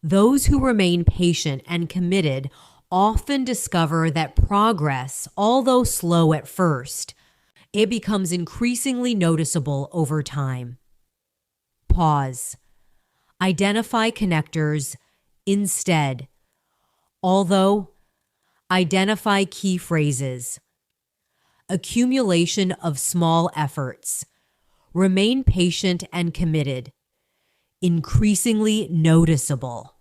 Those who remain patient and committed often discover that progress, although slow at first, it becomes increasingly noticeable over time. Pause. Identify connectors instead. Although, identify key phrases. accumulation of small efforts. Remain patient and committed. Increasingly noticeable.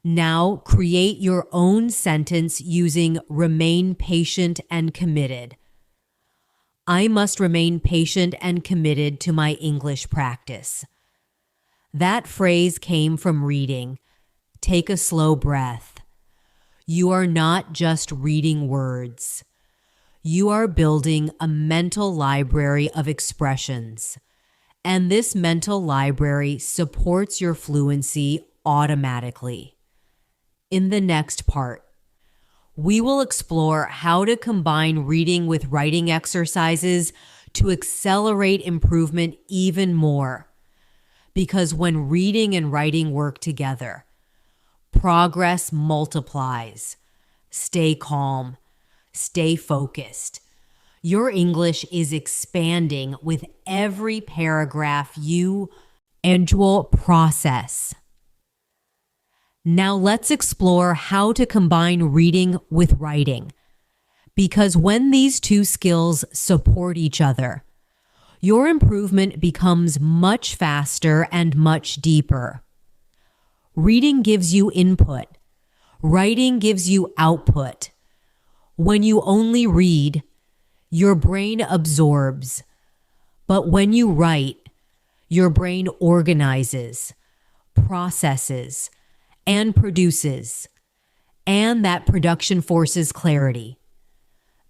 Now create your own sentence using remain patient and committed. I must remain patient and committed to my English practice. That phrase came from reading. Take a slow breath. You are not just reading words. You are building a mental library of expressions. And this mental library supports your fluency automatically. In the next part, we will explore how to combine reading with writing exercises to accelerate improvement even more. Because when reading and writing work together, progress multiplies. Stay calm. Stay focused. Your English is expanding with every paragraph you process. Now let's explore how to combine reading with writing. Because when these two skills support each other, your improvement becomes much faster and much deeper. Reading gives you input. Writing gives you output. When you only read, your brain absorbs. But when you write, your brain organizes, processes, and produces. And that production forces clarity.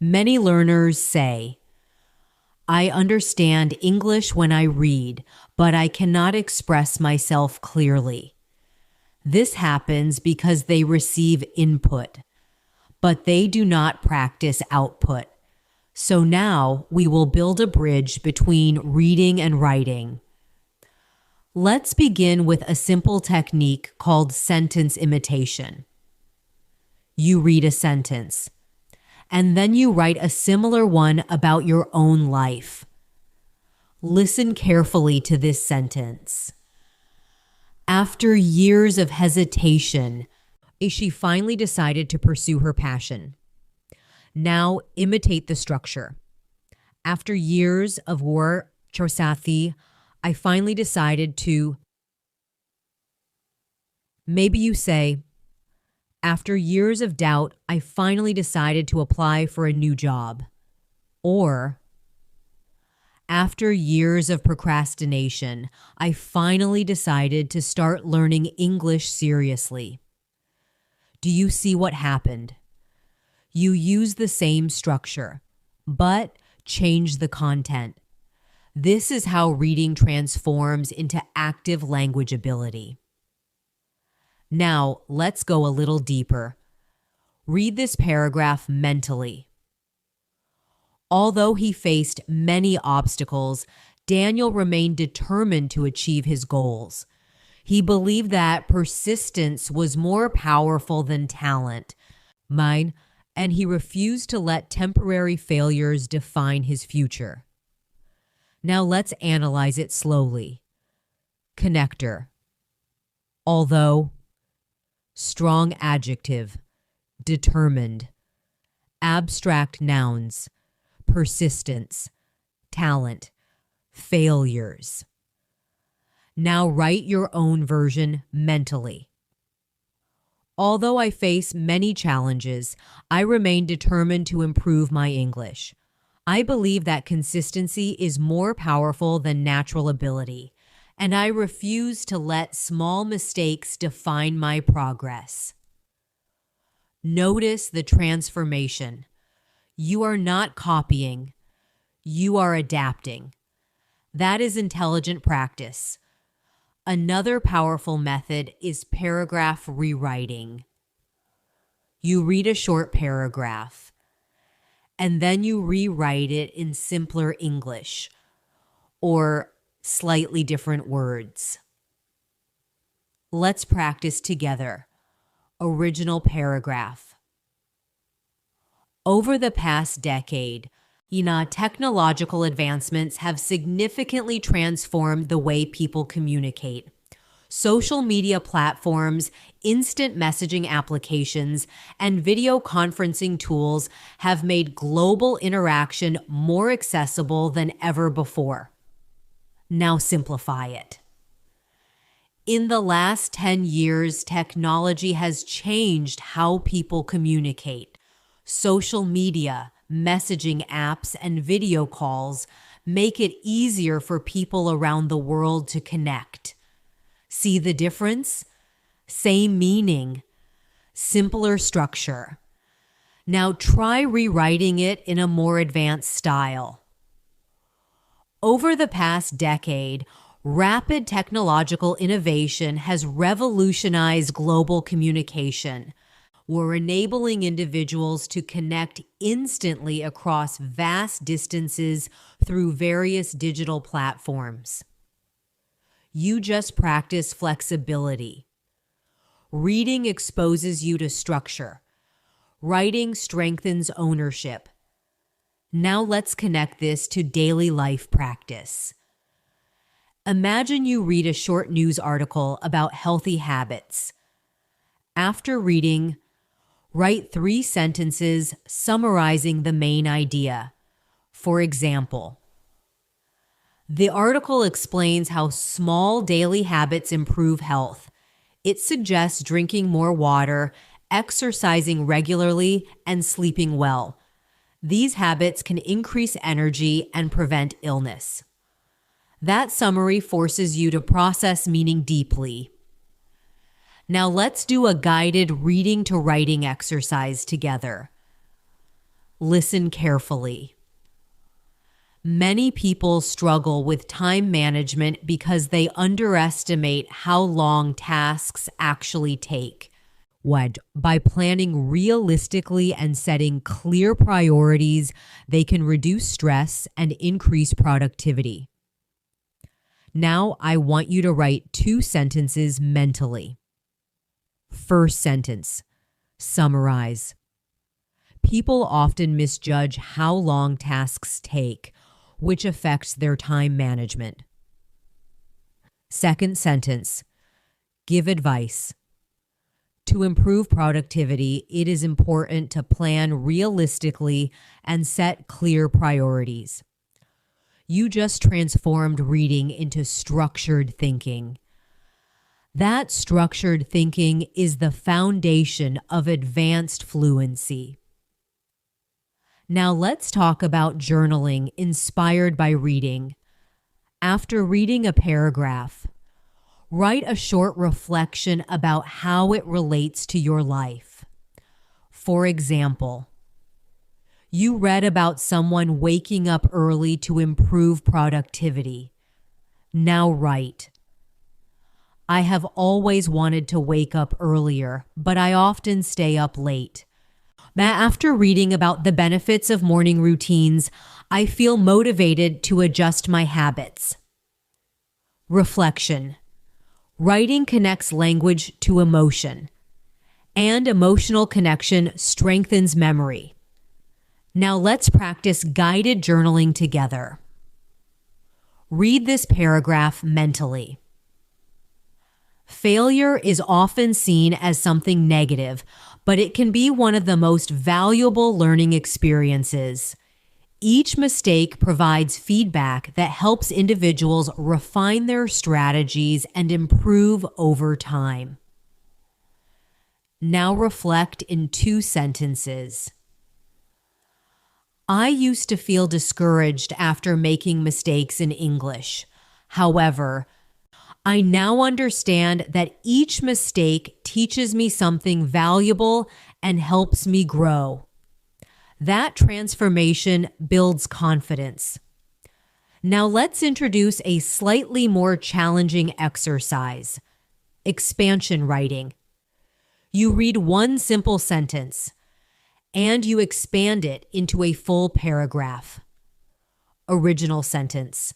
Many learners say, I understand English when I read, but I cannot express myself clearly. This happens because they receive input, but they do not practice output. So now we will build a bridge between reading and writing. Let's begin with a simple technique called sentence imitation. You read a sentence, and then you write a similar one about your own life. Listen carefully to this sentence. After years of hesitation, she finally decided to pursue her passion. Now imitate the structure. After years of war, Chosathy, I finally decided to. Maybe you say, after years of doubt, I finally decided to apply for a new job. Or, after years of procrastination, I finally decided to start learning English seriously. Do you see what happened? You use the same structure, but change the content. This is how reading transforms into active language ability. Now, let's go a little deeper. Read this paragraph mentally. Although he faced many obstacles, Daniel remained determined to achieve his goals. He believed that persistence was more powerful than talent, and he refused to let temporary failures define his future. Now let's analyze it slowly. Connector. Although, strong adjective, determined, abstract nouns, persistence, talent, failures. Now write your own version mentally. Although I face many challenges, I remain determined to improve my English. I believe that consistency is more powerful than natural ability, and I refuse to let small mistakes define my progress. Notice the transformation. You are not copying. You are adapting. That is intelligent practice. Another powerful method is paragraph rewriting. You read a short paragraph, and then you rewrite it in simpler English or slightly different words. Let's practice together. Original paragraph. Over the past decade, technological advancements have significantly transformed the way people communicate. Social media platforms, instant messaging applications, and video conferencing tools have made global interaction more accessible than ever before. Now simplify it. In the last 10 years, technology has changed how people communicate. Social media, messaging apps, and video calls make it easier for people around the world to connect. See the difference? Same meaning, simpler structure. Now try rewriting it in a more advanced style. Over the past decade, rapid technological innovation has revolutionized global communication. We're enabling individuals to connect instantly across vast distances through various digital platforms. You just practice flexibility. Reading exposes you to structure. Writing strengthens ownership. Now let's connect this to daily life practice. Imagine you read a short news article about healthy habits. After reading, write 3 sentences summarizing the main idea. For example, the article explains how small daily habits improve health. It suggests drinking more water, exercising regularly, and sleeping well. These habits can increase energy and prevent illness. That summary forces you to process meaning deeply. Now let's do a guided reading to writing exercise together. Listen carefully. Many people struggle with time management because they underestimate how long tasks actually take. By planning realistically and setting clear priorities, they can reduce stress and increase productivity. Now I want you to write 2 sentences mentally. First sentence, summarize. People often misjudge how long tasks take, which affects their time management. Second sentence, give advice. To improve productivity, it is important to plan realistically and set clear priorities. You just transformed reading into structured thinking. That structured thinking is the foundation of advanced fluency. Now let's talk about journaling inspired by reading. After reading a paragraph, write a short reflection about how it relates to your life. For example, you read about someone waking up early to improve productivity. Now write, I have always wanted to wake up earlier, but I often stay up late. After reading about the benefits of morning routines, I feel motivated to adjust my habits. Reflection. Writing connects language to emotion, and emotional connection strengthens memory. Now let's practice guided journaling together. Read this paragraph mentally. Failure is often seen as something negative, but it can be one of the most valuable learning experiences. Each mistake provides feedback that helps individuals refine their strategies and improve over time. Now reflect in 2 sentences. I used to feel discouraged after making mistakes in English. However, I now understand that each mistake teaches me something valuable and helps me grow. That transformation builds confidence. Now let's introduce a slightly more challenging exercise, expansion writing. You read 1 simple sentence, and you expand it into a full paragraph. Original sentence.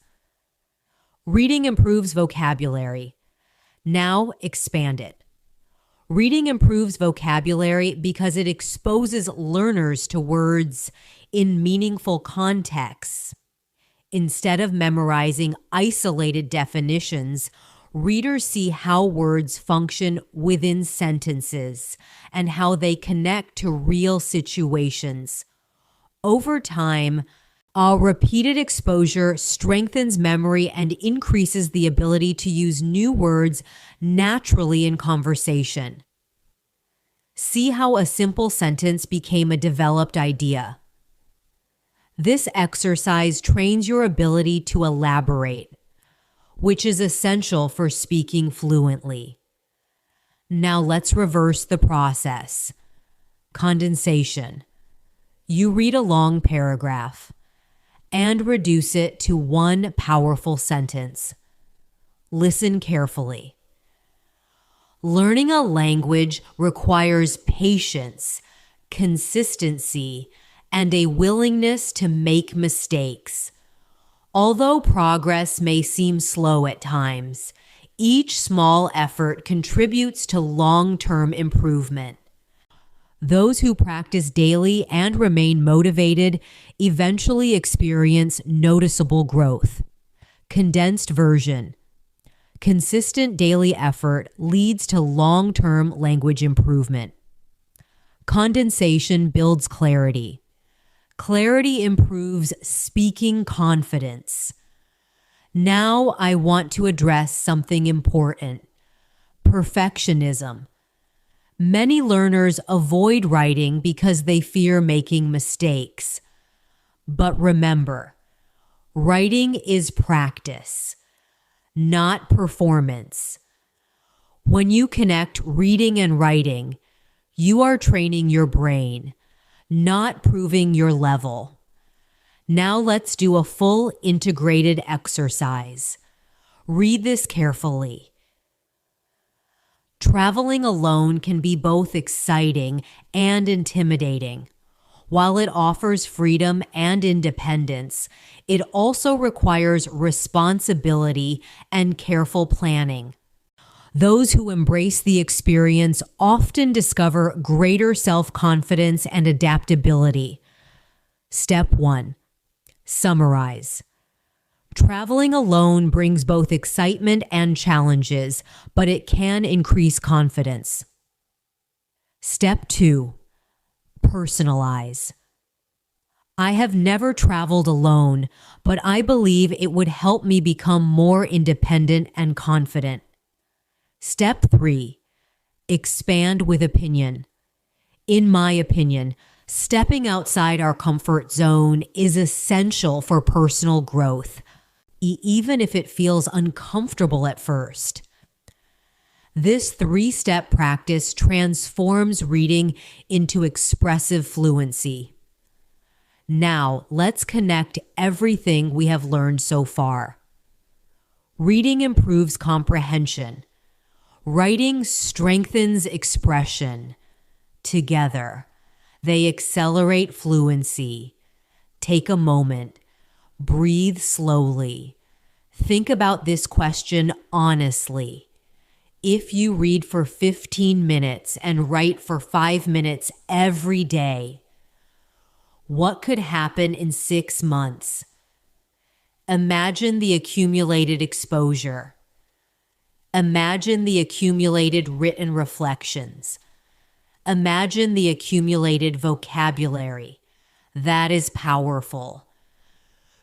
Reading improves vocabulary. Now expand it. Reading improves vocabulary because it exposes learners to words in meaningful contexts. Instead of memorizing isolated definitions, Readers see how words function within sentences and how they connect to real situations. Over time, our repeated exposure strengthens memory and increases the ability to use new words naturally in conversation. See how a simple sentence became a developed idea. This exercise trains your ability to elaborate, which is essential for speaking fluently. Now let's reverse the process. Condensation. You read a long paragraph and reduce it to one powerful sentence. Listen carefully. Learning a language requires patience, consistency, and a willingness to make mistakes. Although progress may seem slow at times, each small effort contributes to long-term improvement. Those who practice daily and remain motivated eventually experience noticeable growth. Condensed version. Consistent daily effort leads to long-term language improvement. Condensation builds clarity. Clarity improves speaking confidence. Now I want to address something important: perfectionism. Many learners avoid writing because they fear making mistakes. But remember, writing is practice, not performance. When you connect reading and writing, you are training your brain, not proving your level. Now let's do a full integrated exercise. Read this carefully. Traveling alone can be both exciting and intimidating. While it offers freedom and independence, it also requires responsibility and careful planning. Those who embrace the experience often discover greater self-confidence and adaptability. Step 1. Summarize. Traveling alone brings both excitement and challenges, but it can increase confidence. Step 2. Personalize. I have never traveled alone, but I believe it would help me become more independent and confident. Step 3. Expand with opinion. In my opinion, stepping outside our comfort zone is essential for personal growth, even if it feels uncomfortable at first. This 3-step practice transforms reading into expressive fluency. Now, let's connect everything we have learned so far. Reading improves comprehension. Writing strengthens expression. Together, they accelerate fluency. Take a moment. Breathe slowly. Think about this question honestly. If you read for 15 minutes and write for 5 minutes every day, what could happen in 6 months? Imagine the accumulated exposure. Imagine the accumulated written reflections. Imagine the accumulated vocabulary. That is powerful.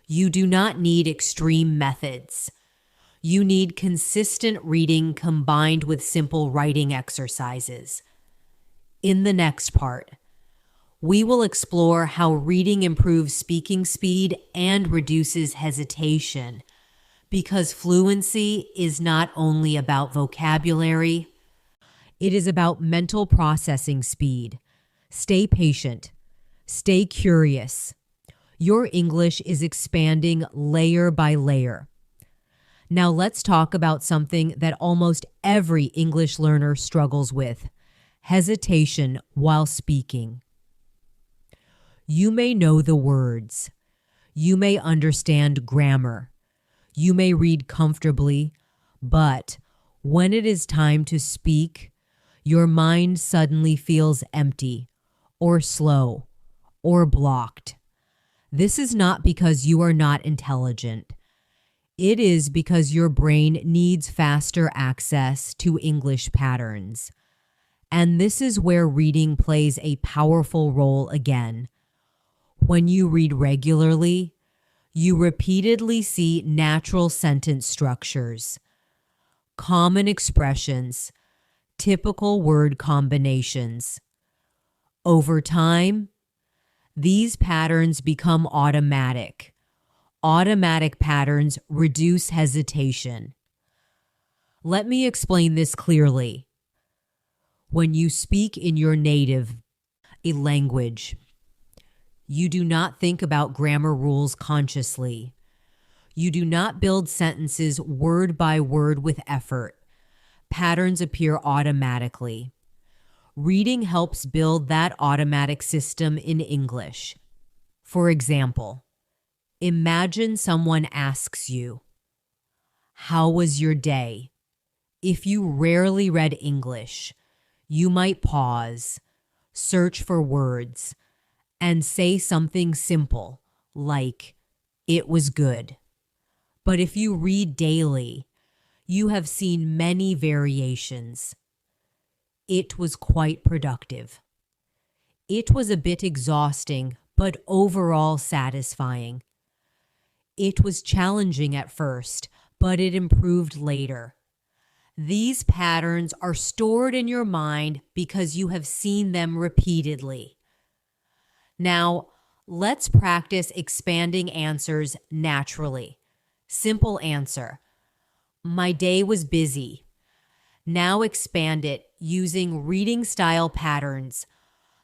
You do not need extreme methods. You need consistent reading combined with simple writing exercises. In the next part, we will explore how reading improves speaking speed and reduces hesitation, because fluency is not only about vocabulary, it is about mental processing speed. Stay patient. Stay curious. Your English is expanding layer by layer. Now let's talk about something that almost every English learner struggles with: hesitation while speaking. You may know the words. You may understand grammar. You may read comfortably, but when it is time to speak, your mind suddenly feels empty, or slow, or blocked. This is not because you are not intelligent. It is because your brain needs faster access to English patterns. And this is where reading plays a powerful role again. When you read regularly, you repeatedly see natural sentence structures, common expressions, typical word combinations. Over time, these patterns become automatic. Automatic patterns reduce hesitation. Let me explain this clearly. When you speak in your native, a language, you do not think about grammar rules consciously. You do not build sentences word by word with effort. Patterns appear automatically. Reading helps build that automatic system in English. For example, imagine someone asks you, "How was your day?" If you rarely read English, you might pause, search for words, and say something simple like, "It was good." But if you read daily, you have seen many variations. It was quite productive. It was a bit exhausting, but overall satisfying. It was challenging at first, but it improved later. These patterns are stored in your mind because you have seen them repeatedly. Now, let's practice expanding answers naturally. Simple answer. My day was busy. Now expand it using reading style patterns.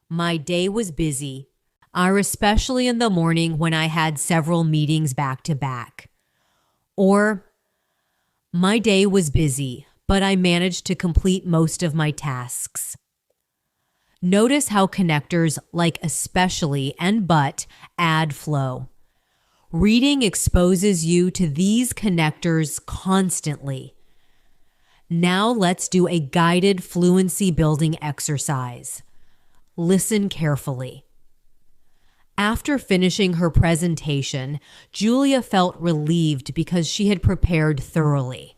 My day was busy, especially in the morning when I had several meetings back to back. Or, my day was busy, but I managed to complete most of my tasks. Notice how connectors like especially and but add flow. Reading exposes you to these connectors constantly. Now let's do a guided fluency building exercise. Listen carefully. After finishing her presentation, Julia felt relieved because she had prepared thoroughly.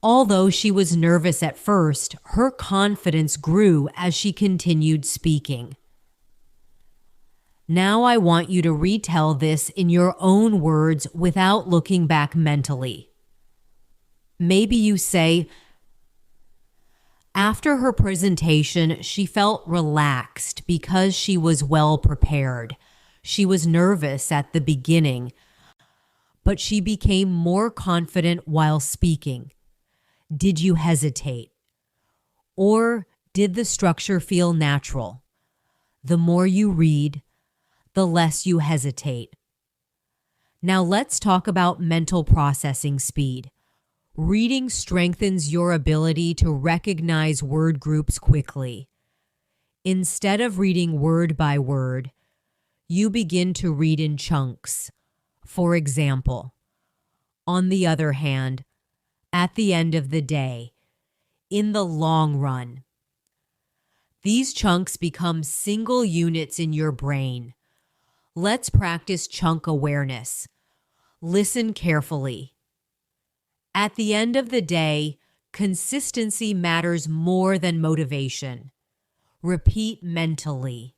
Although she was nervous at first, her confidence grew as she continued speaking. Now I want you to retell this in your own words without looking back mentally. Maybe you say, after her presentation, she felt relaxed because she was well prepared. She was nervous at the beginning, but she became more confident while speaking. Did you hesitate? Or did the structure feel natural? The more you read, the less you hesitate. Now let's talk about mental processing speed. Reading strengthens your ability to recognize word groups quickly. Instead of reading word by word, you begin to read in chunks. For example, on the other hand, at the end of the day, in the long run. These chunks become single units in your brain. Let's practice chunk awareness. Listen carefully. At the end of the day, consistency matters more than motivation. Repeat mentally.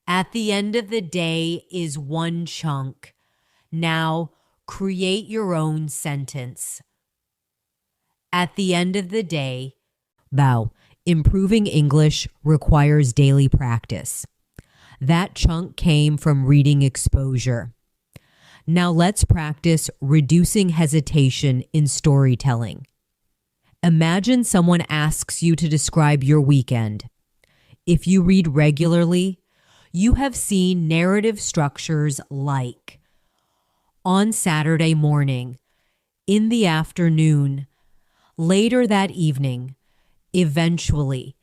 At the end of the day is one chunk. Now, create your own sentence. At the end of the day, improving English requires daily practice. That chunk came from reading exposure. Now let's practice reducing hesitation in storytelling. Imagine someone asks you to describe your weekend. If you read regularly, you have seen narrative structures like on Saturday morning, in the afternoon, later that evening, eventually.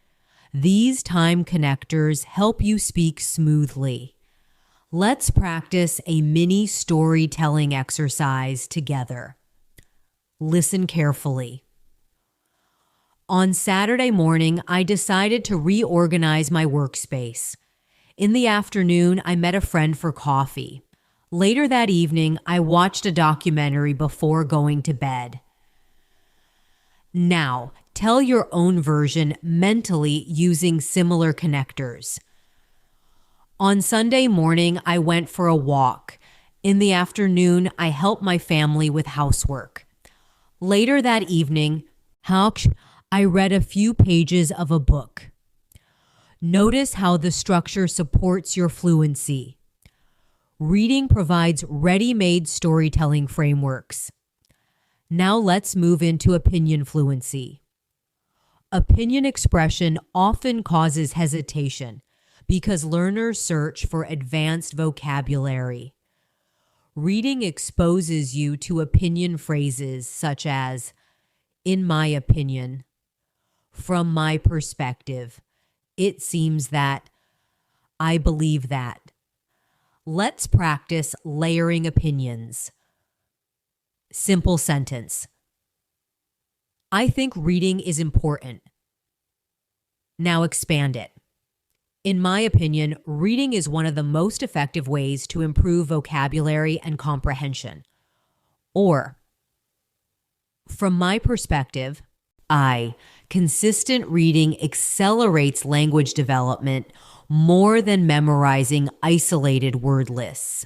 These time connectors help you speak smoothly. Let's practice a mini storytelling exercise together. Listen carefully. On Saturday morning, I decided to reorganize my workspace. In the afternoon, I met a friend for coffee. Later that evening, I watched a documentary before going to bed. Now, tell your own version mentally using similar connectors. On Sunday morning, I went for a walk. In the afternoon, I helped my family with housework. Later that evening, I read a few pages of a book. Notice how the structure supports your fluency. Reading provides ready-made storytelling frameworks. Now let's move into opinion fluency. Opinion expression often causes hesitation because learners search for advanced vocabulary. Reading exposes you to opinion phrases such as, in my opinion, from my perspective, it seems that, I believe that. Let's practice layering opinions. Simple sentence. I think reading is important. Now expand it. In my opinion, reading is one of the most effective ways to improve vocabulary and comprehension. Or, from my perspective, consistent reading accelerates language development more than memorizing isolated word lists.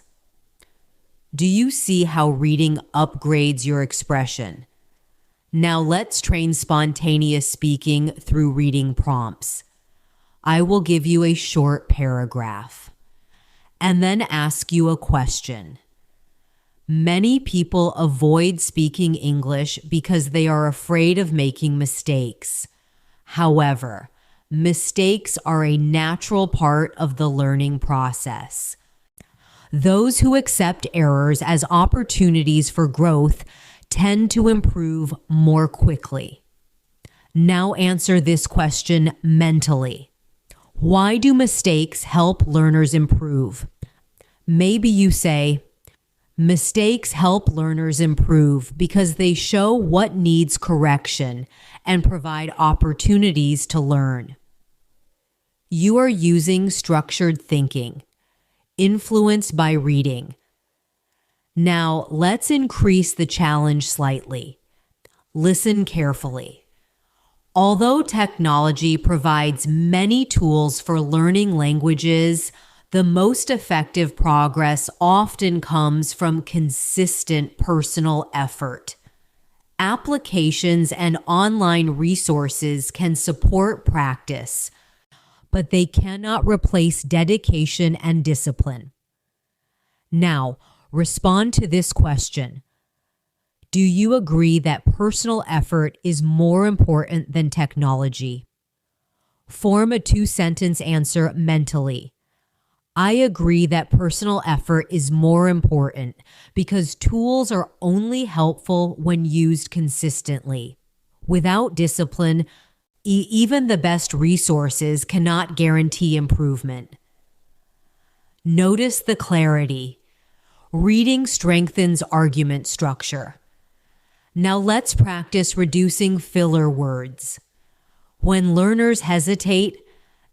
Do you see how reading upgrades your expression? Now let's train spontaneous speaking through reading prompts. I will give you a short paragraph and then ask you a question. Many people avoid speaking English because they are afraid of making mistakes. However, mistakes are a natural part of the learning process. Those who accept errors as opportunities for growth tend to improve more quickly. Now answer this question mentally. Why do mistakes help learners improve? Maybe you say, mistakes help learners improve because they show what needs correction and provide opportunities to learn. You are using structured thinking, influenced by reading. Now, let's increase the challenge slightly. Listen carefully. Although technology provides many tools for learning languages, the most effective progress often comes from consistent personal effort. Applications and online resources can support practice, but they cannot replace dedication and discipline. Now, respond to this question. Do you agree that personal effort is more important than technology? Form a 2-sentence answer mentally. I agree that personal effort is more important because tools are only helpful when used consistently. Without discipline, even the best resources cannot guarantee improvement. Notice the clarity. Reading strengthens argument structure. Now let's practice reducing filler words. When learners hesitate,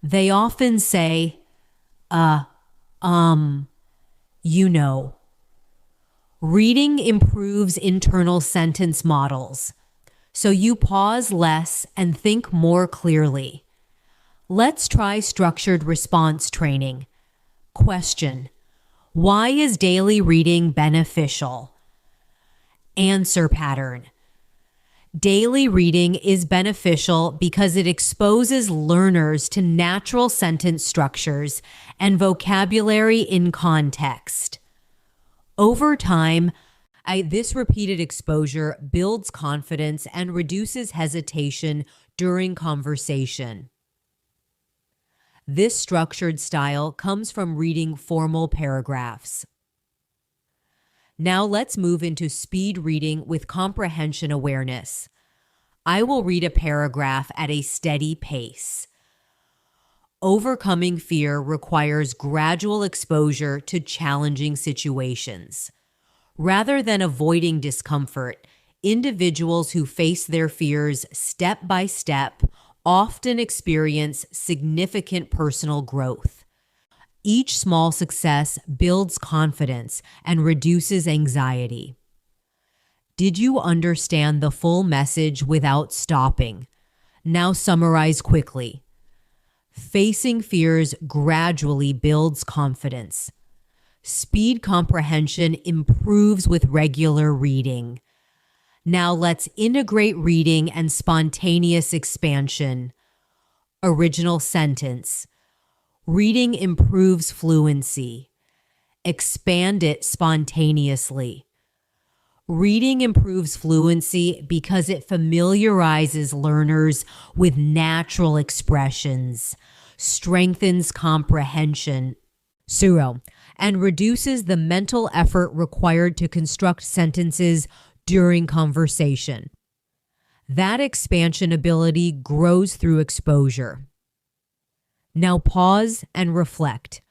they often say, you know. Reading improves internal sentence models, so you pause less and think more clearly. Let's try structured response training. Question: why is daily reading beneficial? Answer pattern: daily reading is beneficial because it exposes learners to natural sentence structures and vocabulary in context. Over time, this repeated exposure builds confidence and reduces hesitation during conversation. This structured style comes from reading formal paragraphs. Now let's move into speed reading with comprehension awareness. I will read a paragraph at a steady pace. Overcoming fear requires gradual exposure to challenging situations. Rather than avoiding discomfort, individuals who face their fears step by step often experience significant personal growth. Each small success builds confidence and reduces anxiety. Did you understand the full message without stopping? Now summarize quickly. Facing fears gradually builds confidence. Speed comprehension improves with regular reading. Now let's integrate reading and spontaneous expansion. Original sentence. Reading improves fluency. Expand it spontaneously. Reading improves fluency because it familiarizes learners with natural expressions, strengthens comprehension, and reduces the mental effort required to construct sentences during conversation. That expansion ability grows through exposure. Now pause and reflect.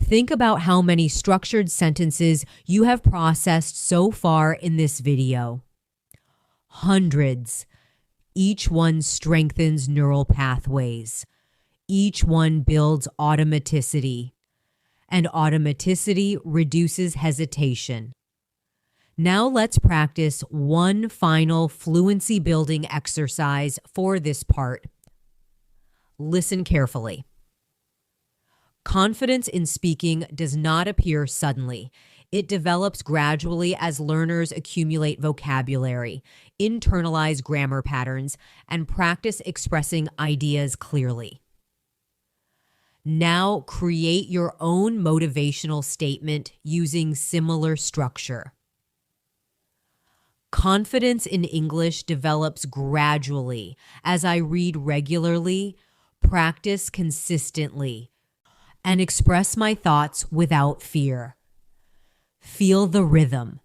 Think about how many structured sentences you have processed so far in this video. Hundreds. Each one strengthens neural pathways. Each one builds automaticity. And automaticity reduces hesitation. Now let's practice one final fluency building exercise for this part. Listen carefully. Confidence in speaking does not appear suddenly. It develops gradually as learners accumulate vocabulary, internalize grammar patterns, and practice expressing ideas clearly. Now create your own motivational statement using similar structure. Confidence in English develops gradually as I read regularly, practice consistently, and express my thoughts without fear. Feel the rhythm.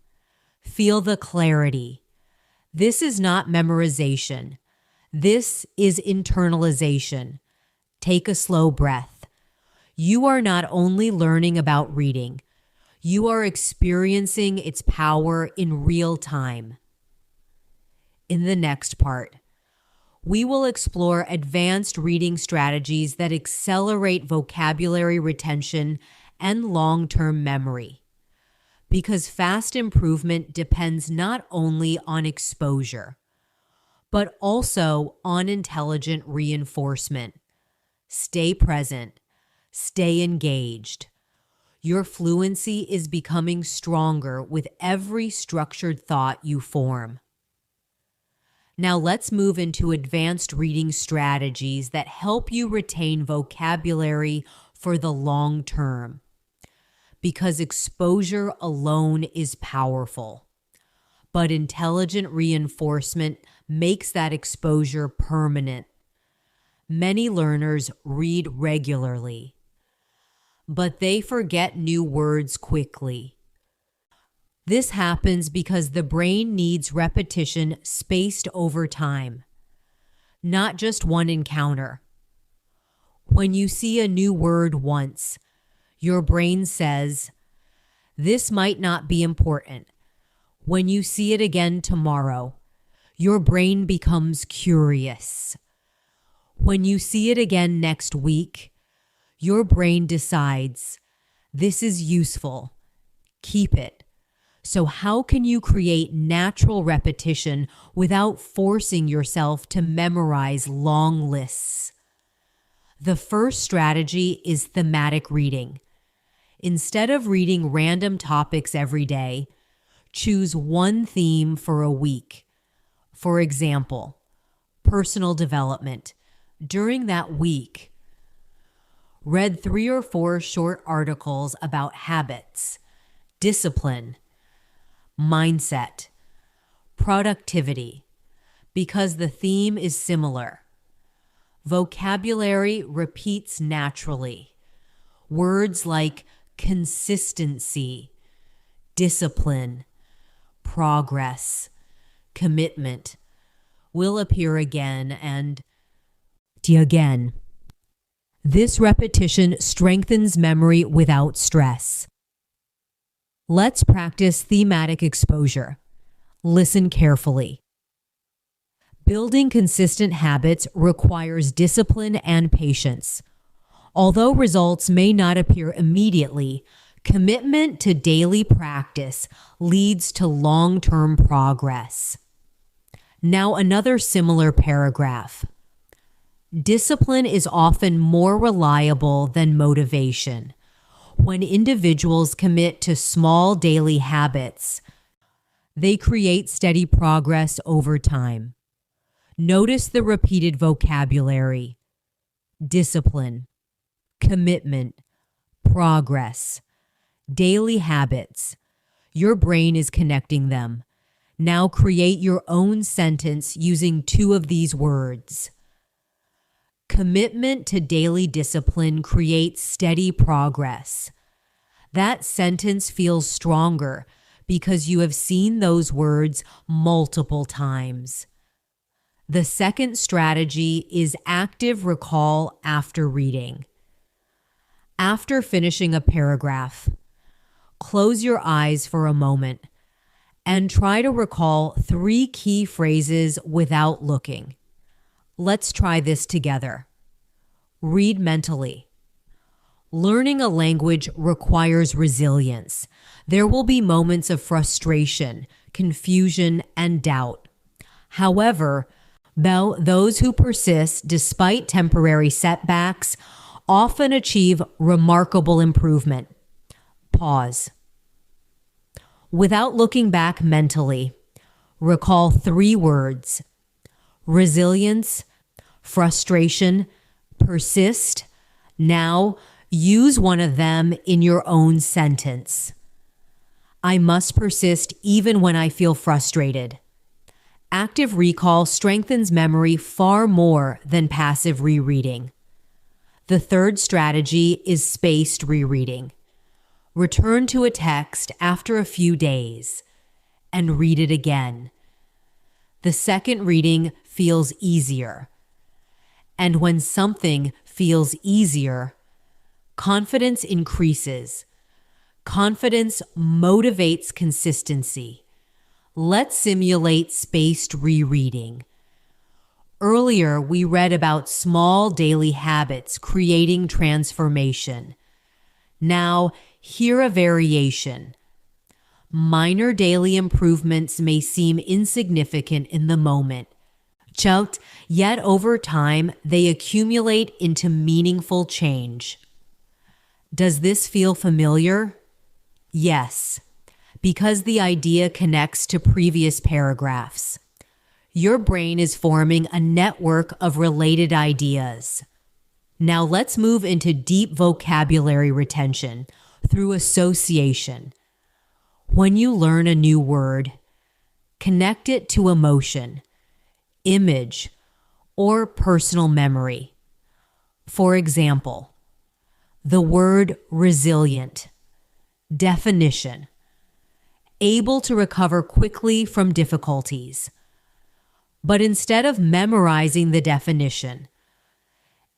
Feel the clarity. This is not memorization. This is internalization. Take a slow breath. You are not only learning about reading, you are experiencing its power in real time. In the next part, we will explore advanced reading strategies that accelerate vocabulary retention and long-term memory. Because fast improvement depends not only on exposure, but also on intelligent reinforcement. Stay present. Stay engaged. Your fluency is becoming stronger with every structured thought you form. Now let's move into advanced reading strategies that help you retain vocabulary for the long term. Because exposure alone is powerful, but intelligent reinforcement makes that exposure permanent. Many learners read regularly, but they forget new words quickly. This happens because the brain needs repetition spaced over time, not just one encounter. When you see a new word once, your brain says, "This might not be important." When you see it again tomorrow, your brain becomes curious. When you see it again next week, your brain decides, "This is useful. Keep it." So how can you create natural repetition without forcing yourself to memorize long lists? The first strategy is thematic reading. Instead of reading random topics every day, choose one theme for a week. For example, personal development. During that week, read 3 or 4 short articles about habits, discipline, mindset, productivity, because the theme is similar. Vocabulary repeats naturally. Words like consistency, discipline, progress, commitment will appear again and again. This repetition strengthens memory without stress. Let's practice thematic exposure. Listen carefully. Building consistent habits requires discipline and patience. Although results may not appear immediately, commitment to daily practice leads to long-term progress. Now, another similar paragraph. Discipline is often more reliable than motivation. When individuals commit to small daily habits, they create steady progress over time. Notice the repeated vocabulary: discipline, commitment, progress, daily habits. Your brain is connecting them. Now create your own sentence using two of these words. Commitment to daily discipline creates steady progress. That sentence feels stronger because you have seen those words multiple times. The second strategy is active recall after reading. After finishing a paragraph, close your eyes for a moment and try to recall 3 key phrases without looking. Let's try this together. Read mentally. Learning a language requires resilience. There will be moments of frustration, confusion, and doubt. However, those who persist despite temporary setbacks often achieve remarkable improvement. Pause. Without looking back mentally, recall 3 words: resilience, frustration, persist. Now, use one of them in your own sentence. I must persist even when I feel frustrated. Active recall strengthens memory far more than passive rereading. The third strategy is spaced rereading. Return to a text after a few days and read it again. The second reading feels easier. And when something feels easier, confidence increases. Confidence motivates consistency. Let's simulate spaced rereading. Earlier, we read about small daily habits creating transformation. Now, hear a variation. Minor daily improvements may seem insignificant in the moment, yet over time, they accumulate into meaningful change. Does this feel familiar? Yes, because the idea connects to previous paragraphs. Your brain is forming a network of related ideas. Now let's move into deep vocabulary retention through association. When you learn a new word, connect it to emotion, image, or personal memory. For example, the word resilient. Definition: able to recover quickly from difficulties. But instead of memorizing the definition,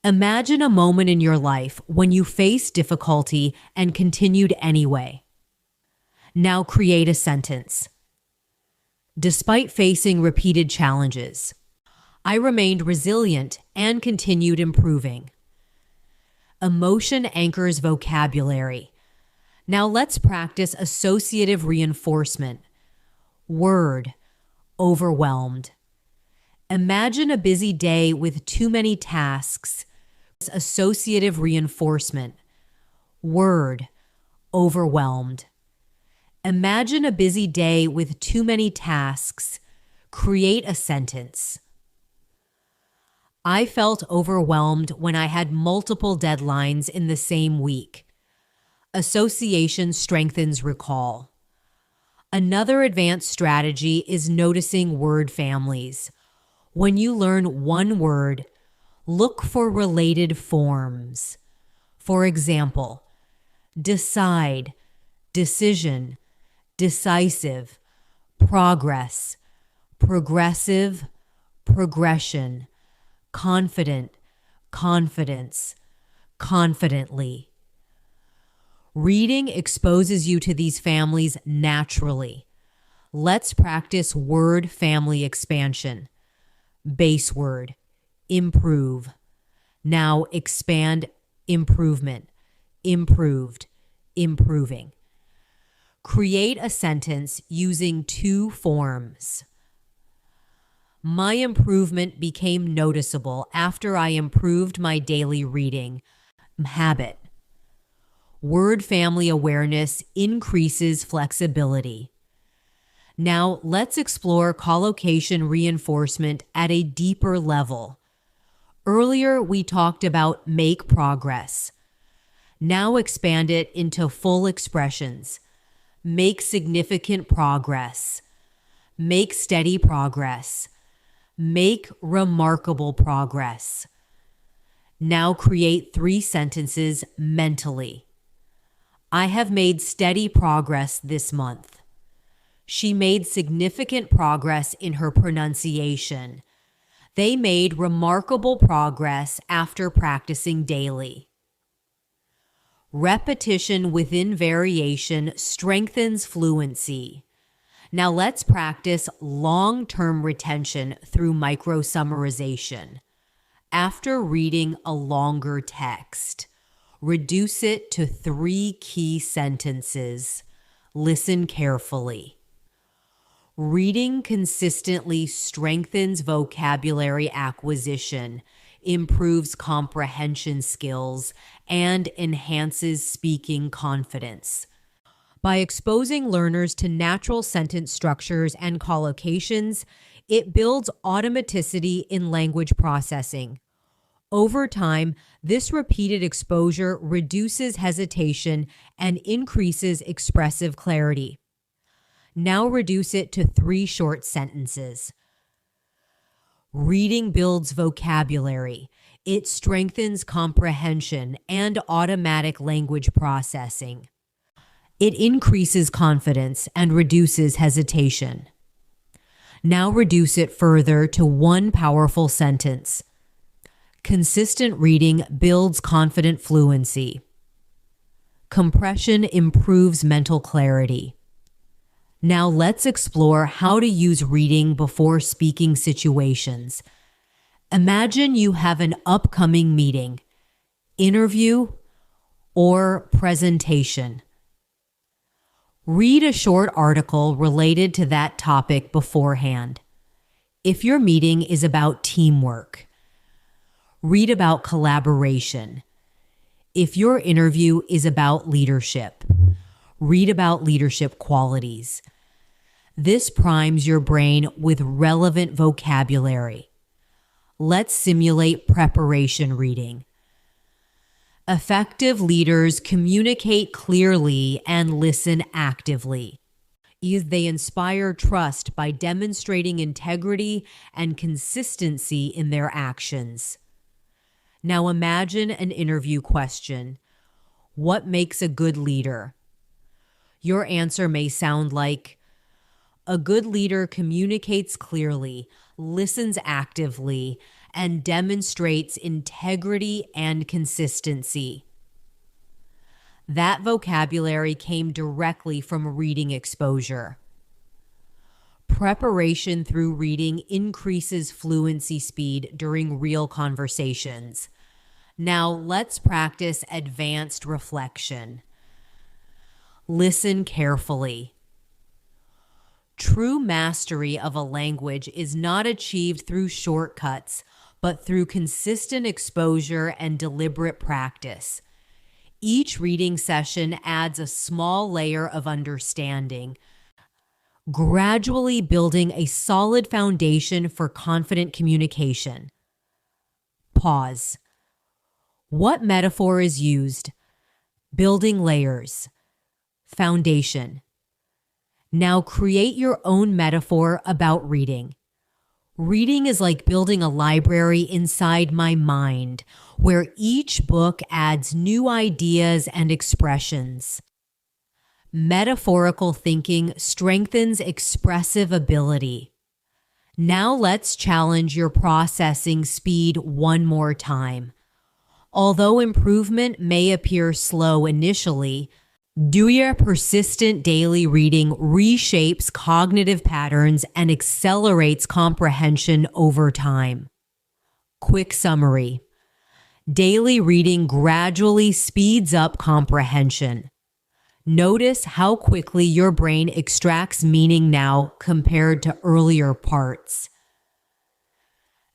imagine a moment in your life when you faced difficulty and continued anyway. Now create a sentence. Despite facing repeated challenges, I remained resilient and continued improving. Emotion anchors vocabulary. Now let's practice associative reinforcement. Word: overwhelmed. Imagine a busy day with too many tasks. Associative reinforcement. Word: overwhelmed. Imagine a busy day with too many tasks. Create a sentence. I felt overwhelmed when I had multiple deadlines in the same week. Association strengthens recall. Another advanced strategy is noticing word families. When you learn one word, look for related forms. For example, decide, decision, decisive, progress, progressive, progression, confident, confidence, confidently. Reading exposes you to these families naturally. Let's practice word family expansion. Base word: improve. Now expand improvement, improved, improving. Create a sentence using two forms. My improvement became noticeable after I improved my daily reading habit. Word family awareness increases flexibility. Now let's explore collocation reinforcement at a deeper level. Earlier, we talked about make progress. Now expand it into full expressions. Make significant progress. Make steady progress. Make remarkable progress. Now create 3 sentences mentally. I have made steady progress this month. She made significant progress in her pronunciation. They made remarkable progress after practicing daily. Repetition within variation strengthens fluency. Now let's practice long-term retention through micro-summarization. After reading a longer text, reduce it to 3 key sentences. Listen carefully. Reading consistently strengthens vocabulary acquisition, improves comprehension skills, and enhances speaking confidence. By exposing learners to natural sentence structures and collocations, it builds automaticity in language processing. Over time, this repeated exposure reduces hesitation and increases expressive clarity. Now reduce it to 3 short sentences. Reading builds vocabulary. It strengthens comprehension and automatic language processing. It increases confidence and reduces hesitation. Now reduce it further to 1 powerful sentence. Consistent reading builds confident fluency. Compression improves mental clarity. Now let's explore how to use reading before speaking situations. Imagine you have an upcoming meeting, interview, or presentation. Read a short article related to that topic beforehand. If your meeting is about teamwork, read about collaboration. If your interview is about leadership, read about leadership qualities. This primes your brain with relevant vocabulary. Let's simulate preparation reading. Effective leaders communicate clearly and listen actively. They inspire trust by demonstrating integrity and consistency in their actions. Now imagine an interview question. What makes a good leader? Your answer may sound like, a good leader communicates clearly, listens actively, and demonstrates integrity and consistency. That vocabulary came directly from reading exposure. Preparation through reading increases fluency speed during real conversations. Now let's practice advanced reflection. Listen carefully. True mastery of a language is not achieved through shortcuts, but through consistent exposure and deliberate practice. Each reading session adds a small layer of understanding, gradually building a solid foundation for confident communication. Pause. What metaphor is used? Building layers. Foundation. Now create your own metaphor about reading. Reading is like building a library inside my mind, where each book adds new ideas and expressions. Metaphorical thinking strengthens expressive ability. Now let's challenge your processing speed one more time. Although improvement may appear slow initially, your persistent daily reading reshapes cognitive patterns and accelerates comprehension over time. Quick summary. Daily reading gradually speeds up comprehension. Notice how quickly your brain extracts meaning now compared to earlier parts.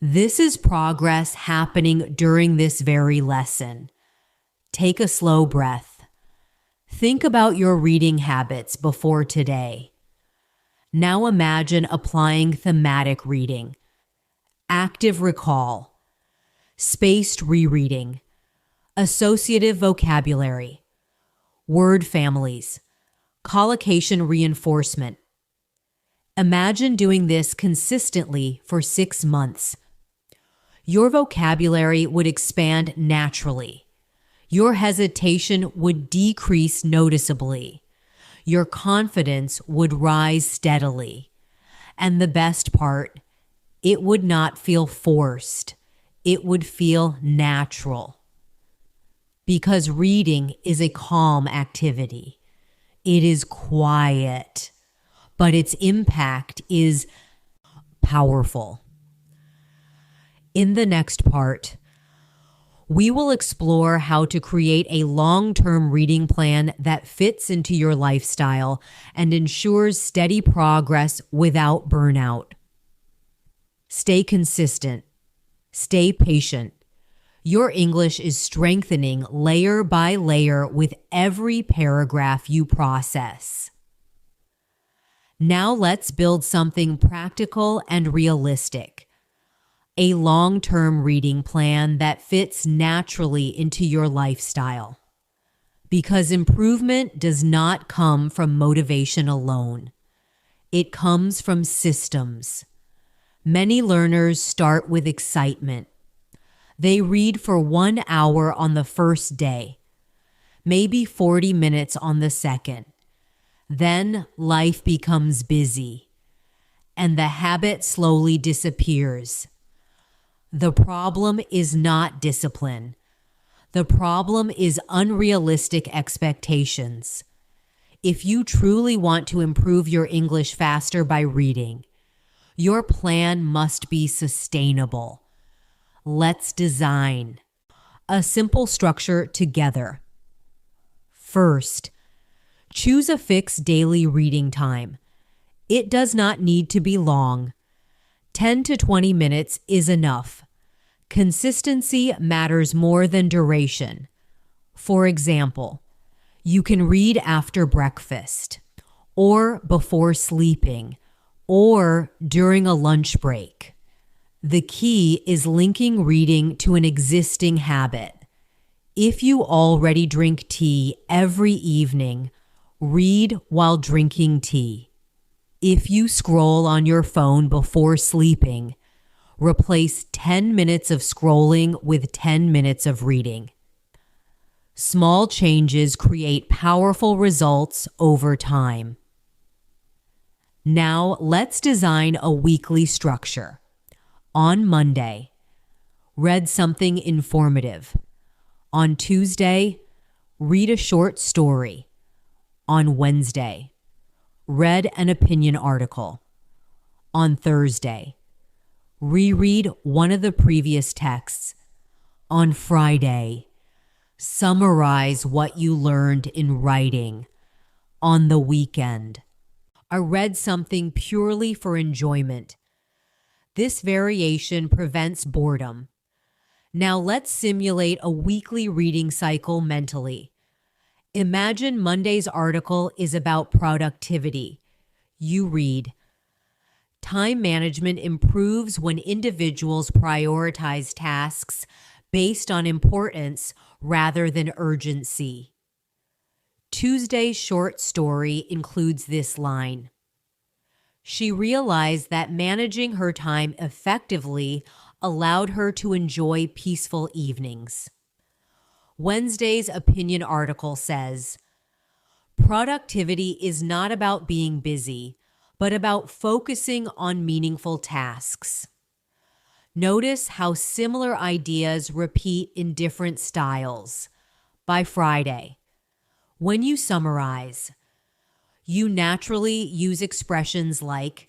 This is progress happening during this very lesson. Take a slow breath. Think about your reading habits before today. Now imagine applying thematic reading, active recall, spaced rereading, associative vocabulary, word families, collocation reinforcement. Imagine doing this consistently for 6 months. Your vocabulary would expand naturally. Your hesitation would decrease noticeably. Your confidence would rise steadily. And the best part, it would not feel forced. It would feel natural. Because reading is a calm activity. It is quiet, but its impact is powerful. In the next part, we will explore how to create a long-term reading plan that fits into your lifestyle and ensures steady progress without burnout. Stay consistent. Stay patient. Your English is strengthening layer by layer with every paragraph you process. Now let's build something practical and realistic. A long-term reading plan that fits naturally into your lifestyle. Because improvement does not come from motivation alone. It comes from systems. Many learners start with excitement. They read for 1 hour on the first day, maybe 40 minutes on the second. Then life becomes busy, and the habit slowly disappears. The problem is not discipline. The problem is unrealistic expectations. If you truly want to improve your English faster by reading, your plan must be sustainable. Let's design a simple structure together. First, choose a fixed daily reading time. It does not need to be long. 10 to 20 minutes is enough. Consistency matters more than duration. For example, you can read after breakfast, or before sleeping, or during a lunch break. The key is linking reading to an existing habit. If you already drink tea every evening, read while drinking tea. If you scroll on your phone before sleeping, replace 10 minutes of scrolling with 10 minutes of reading. Small changes create powerful results over time. Now let's design a weekly structure. On Monday, read something informative. On Tuesday, read a short story. On Wednesday, read an opinion article. On Thursday, reread one of the previous texts. On Friday, summarize what you learned in writing. On the weekend, I read something purely for enjoyment. This variation prevents boredom. Now let's simulate a weekly reading cycle mentally. Imagine Monday's article is about productivity. You read, "Time management improves when individuals prioritize tasks based on importance rather than urgency." Tuesday's short story includes this line. She realized that managing her time effectively allowed her to enjoy peaceful evenings. Wednesday's opinion article says, "Productivity is not about being busy, but about focusing on meaningful tasks." Notice how similar ideas repeat in different styles. By Friday, when you summarize, you naturally use expressions like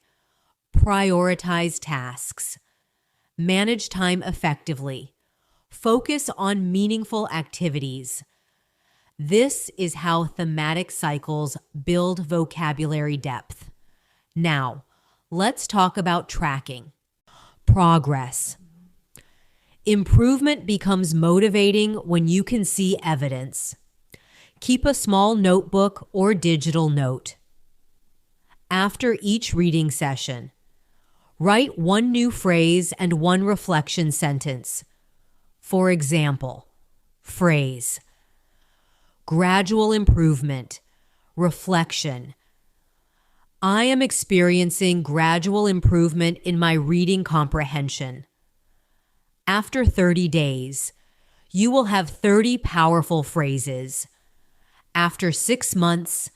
prioritize tasks, manage time effectively, Focus on meaningful activities. This is how thematic cycles build vocabulary depth. Now, let's talk about tracking. Progress. Improvement becomes motivating when you can see evidence. Keep a small notebook or digital note. After each reading session, write one new phrase and one reflection sentence. For example, phrase: gradual improvement, reflection. I am experiencing gradual improvement in my reading comprehension. After 30 days, you will have 30 powerful phrases. After 6 months,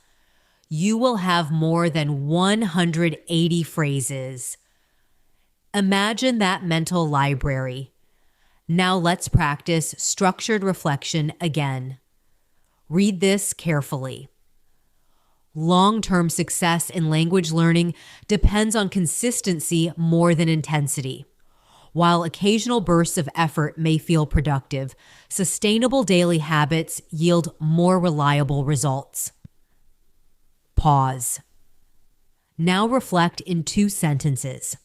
you will have more than 180 phrases. Imagine that mental library. Now let's practice structured reflection again. Read this carefully. Long-term success in language learning depends on consistency more than intensity. While occasional bursts of effort may feel productive, sustainable daily habits yield more reliable results. Pause. Now reflect in 2 sentences.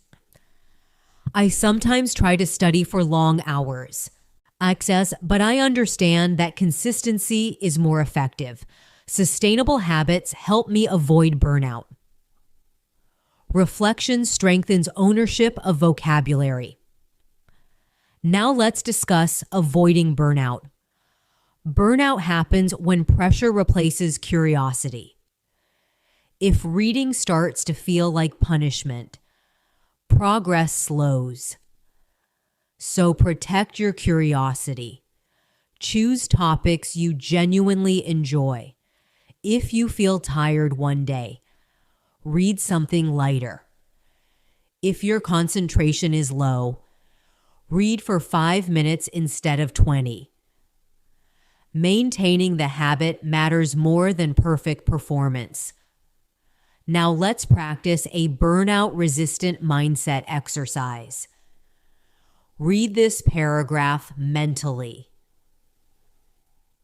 I sometimes try to study for long hours. But I understand that consistency is more effective. Sustainable habits help me avoid burnout. Reflection strengthens ownership of vocabulary. Now let's discuss avoiding burnout. Burnout happens when pressure replaces curiosity. If reading starts to feel like punishment, progress slows. So protect your curiosity. Choose topics you genuinely enjoy. If you feel tired one day, read something lighter. If your concentration is low, read for 5 minutes instead of 20. Maintaining the habit matters more than perfect performance. Now let's practice a burnout-resistant mindset exercise. Read this paragraph mentally.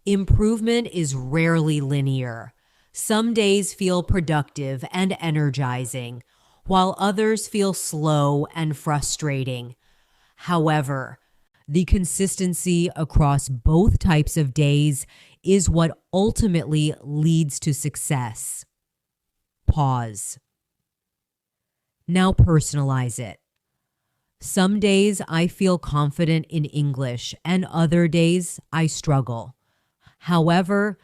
Improvement is rarely linear. Some days feel productive and energizing, while others feel slow and frustrating. However, the consistency across both types of days is what ultimately leads to success. Pause. Now personalize it. Some days I feel confident in English and other days I struggle. However,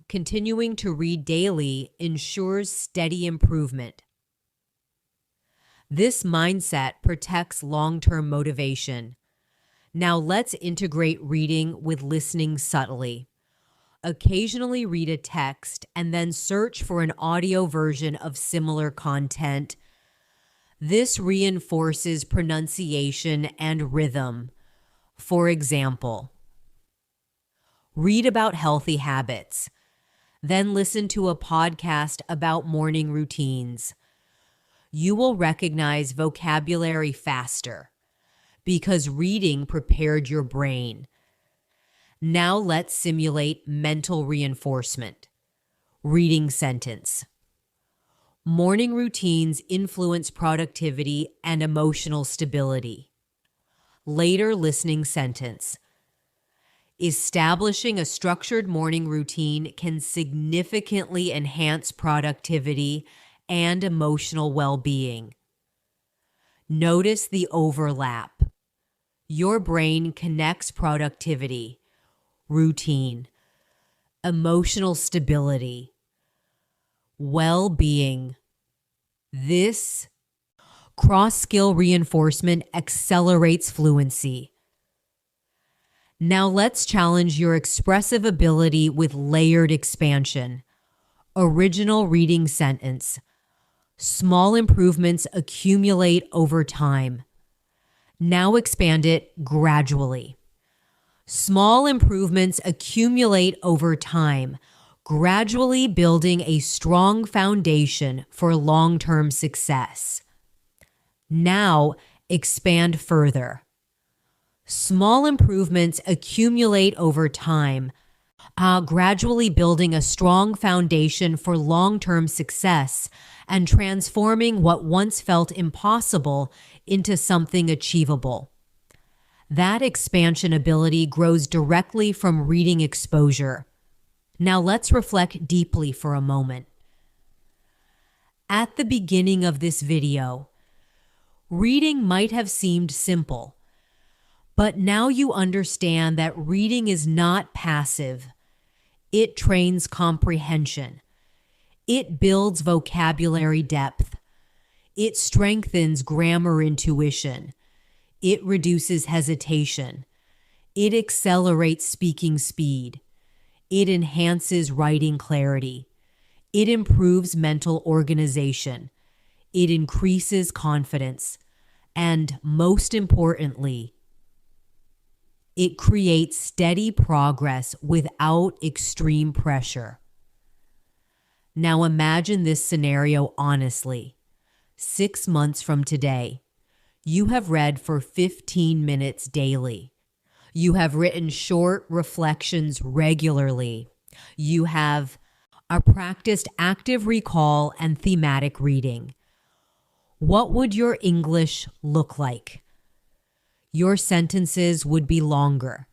continuing to read daily ensures steady improvement. This mindset protects long-term motivation. Now let's integrate reading with listening subtly. Occasionally read a text and then search for an audio version of similar content. This reinforces pronunciation and rhythm. For example, read about healthy habits, then listen to a podcast about morning routines. You will recognize vocabulary faster because reading prepared your brain. Now let's simulate mental reinforcement. Reading sentence. Morning routines influence productivity and emotional stability. Later listening sentence. Establishing a structured morning routine can significantly enhance productivity and emotional well-being. Notice the overlap. Your brain connects productivity, routine, emotional stability, well-being. This cross-skill reinforcement accelerates fluency. Now let's challenge your expressive ability with layered expansion. Original reading sentence. Small improvements accumulate over time. Now expand it gradually. Small improvements accumulate over time, gradually building a strong foundation for long-term success. Now expand further. Small improvements accumulate over time, gradually building a strong foundation for long-term success and transforming what once felt impossible into something achievable. That expansion ability grows directly from reading exposure. Now let's reflect deeply for a moment. At the beginning of this video, reading might have seemed simple, but now you understand that reading is not passive. It trains comprehension. It builds vocabulary depth. It strengthens grammar intuition. It reduces hesitation. It accelerates speaking speed. It enhances writing clarity. It improves mental organization. It increases confidence. And most importantly, it creates steady progress without extreme pressure. Now imagine this scenario honestly. 6 months from today, you have read for 15 minutes daily. You have written short reflections regularly. You have practiced active recall and thematic reading. What would your English look like? Your sentences would be longer,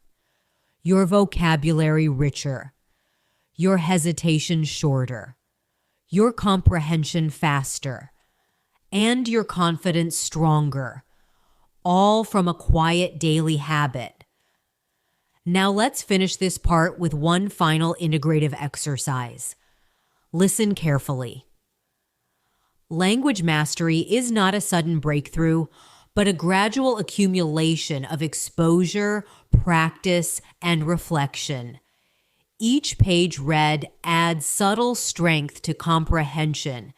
your vocabulary richer, your hesitation shorter, your comprehension faster, and your confidence stronger, all from a quiet daily habit. Now let's finish this part with one final integrative exercise. Listen carefully. Language mastery is not a sudden breakthrough, but a gradual accumulation of exposure, practice, and reflection. Each page read adds subtle strength to comprehension.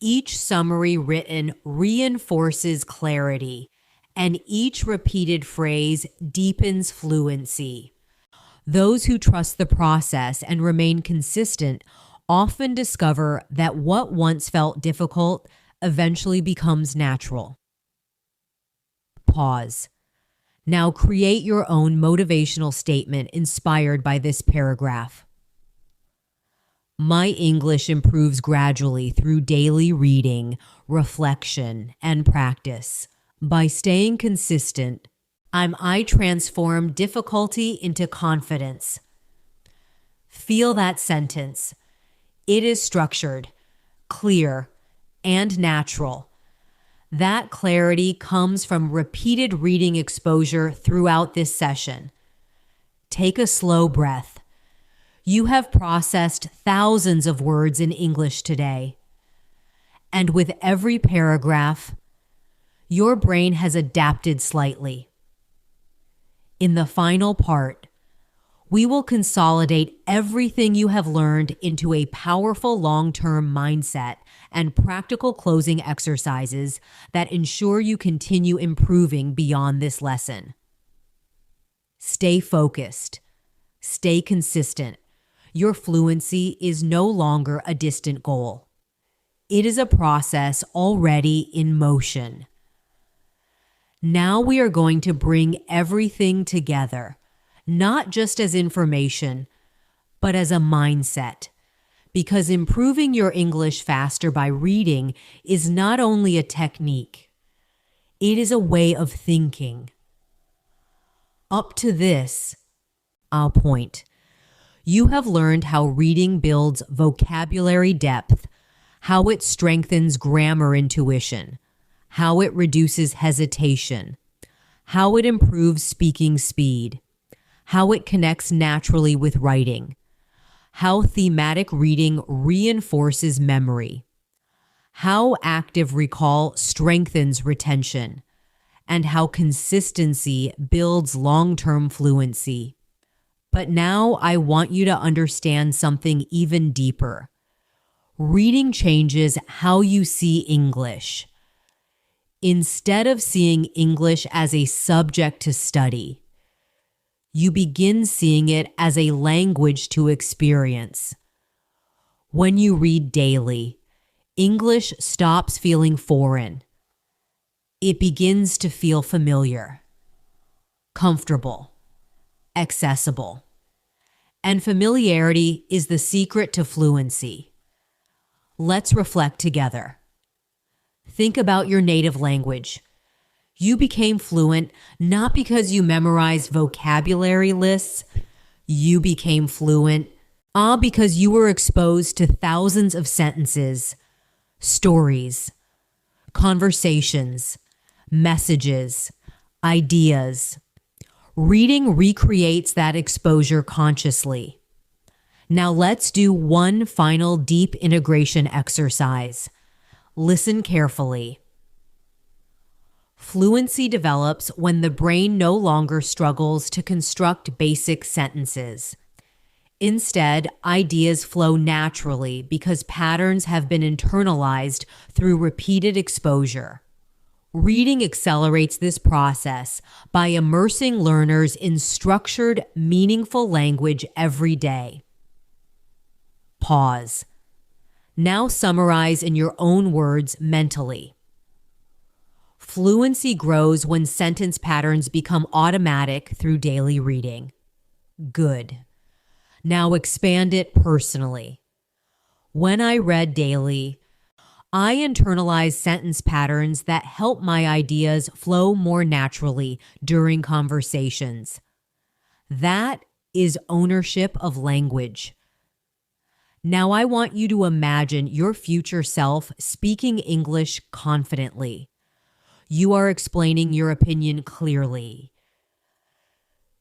Each summary written reinforces clarity, and each repeated phrase deepens fluency. Those who trust the process and remain consistent often discover that what once felt difficult eventually becomes natural. Pause. Now create your own motivational statement inspired by this paragraph. My English improves gradually through daily reading, reflection, and practice. By staying consistent, I transform difficulty into confidence. Feel that sentence. It is structured, clear, and natural. That clarity comes from repeated reading exposure throughout this session. Take a slow breath. You have processed thousands of words in English today. And with every paragraph, your brain has adapted slightly. In the final part, we will consolidate everything you have learned into a powerful long-term mindset and practical closing exercises that ensure you continue improving beyond this lesson. Stay focused. Stay consistent. Your fluency is no longer a distant goal. It is a process already in motion. Now we are going to bring everything together, not just as information, but as a mindset. Because improving your English faster by reading is not only a technique, it is a way of thinking. Up to this, point, you have learned how reading builds vocabulary depth, how it strengthens grammar intuition, how it reduces hesitation, how it improves speaking speed, how it connects naturally with writing, how thematic reading reinforces memory, how active recall strengthens retention, and how consistency builds long-term fluency. But now I want you to understand something even deeper. Reading changes how you see English. Instead of seeing English as a subject to study, you begin seeing it as a language to experience. When you read daily, English stops feeling foreign. It begins to feel familiar. comfortable, accessible. And familiarity is the secret to fluency. Let's reflect together. Think about your native language. You became fluent not because you memorized vocabulary lists. You became fluent because you were exposed to thousands of sentences, stories, conversations, messages, ideas. Reading recreates that exposure consciously. Now let's do one final deep integration exercise. Listen carefully. Fluency develops when the brain no longer struggles to construct basic sentences. Instead, ideas flow naturally because patterns have been internalized through repeated exposure. Reading accelerates this process by immersing learners in structured, meaningful language every day. Pause. Now summarize in your own words mentally. Fluency grows when sentence patterns become automatic through daily reading. Good. Now expand it personally. When I read daily, I internalized sentence patterns that help my ideas flow more naturally during conversations. That is ownership of language. Now I want you to imagine your future self speaking English confidently. You are explaining your opinion clearly.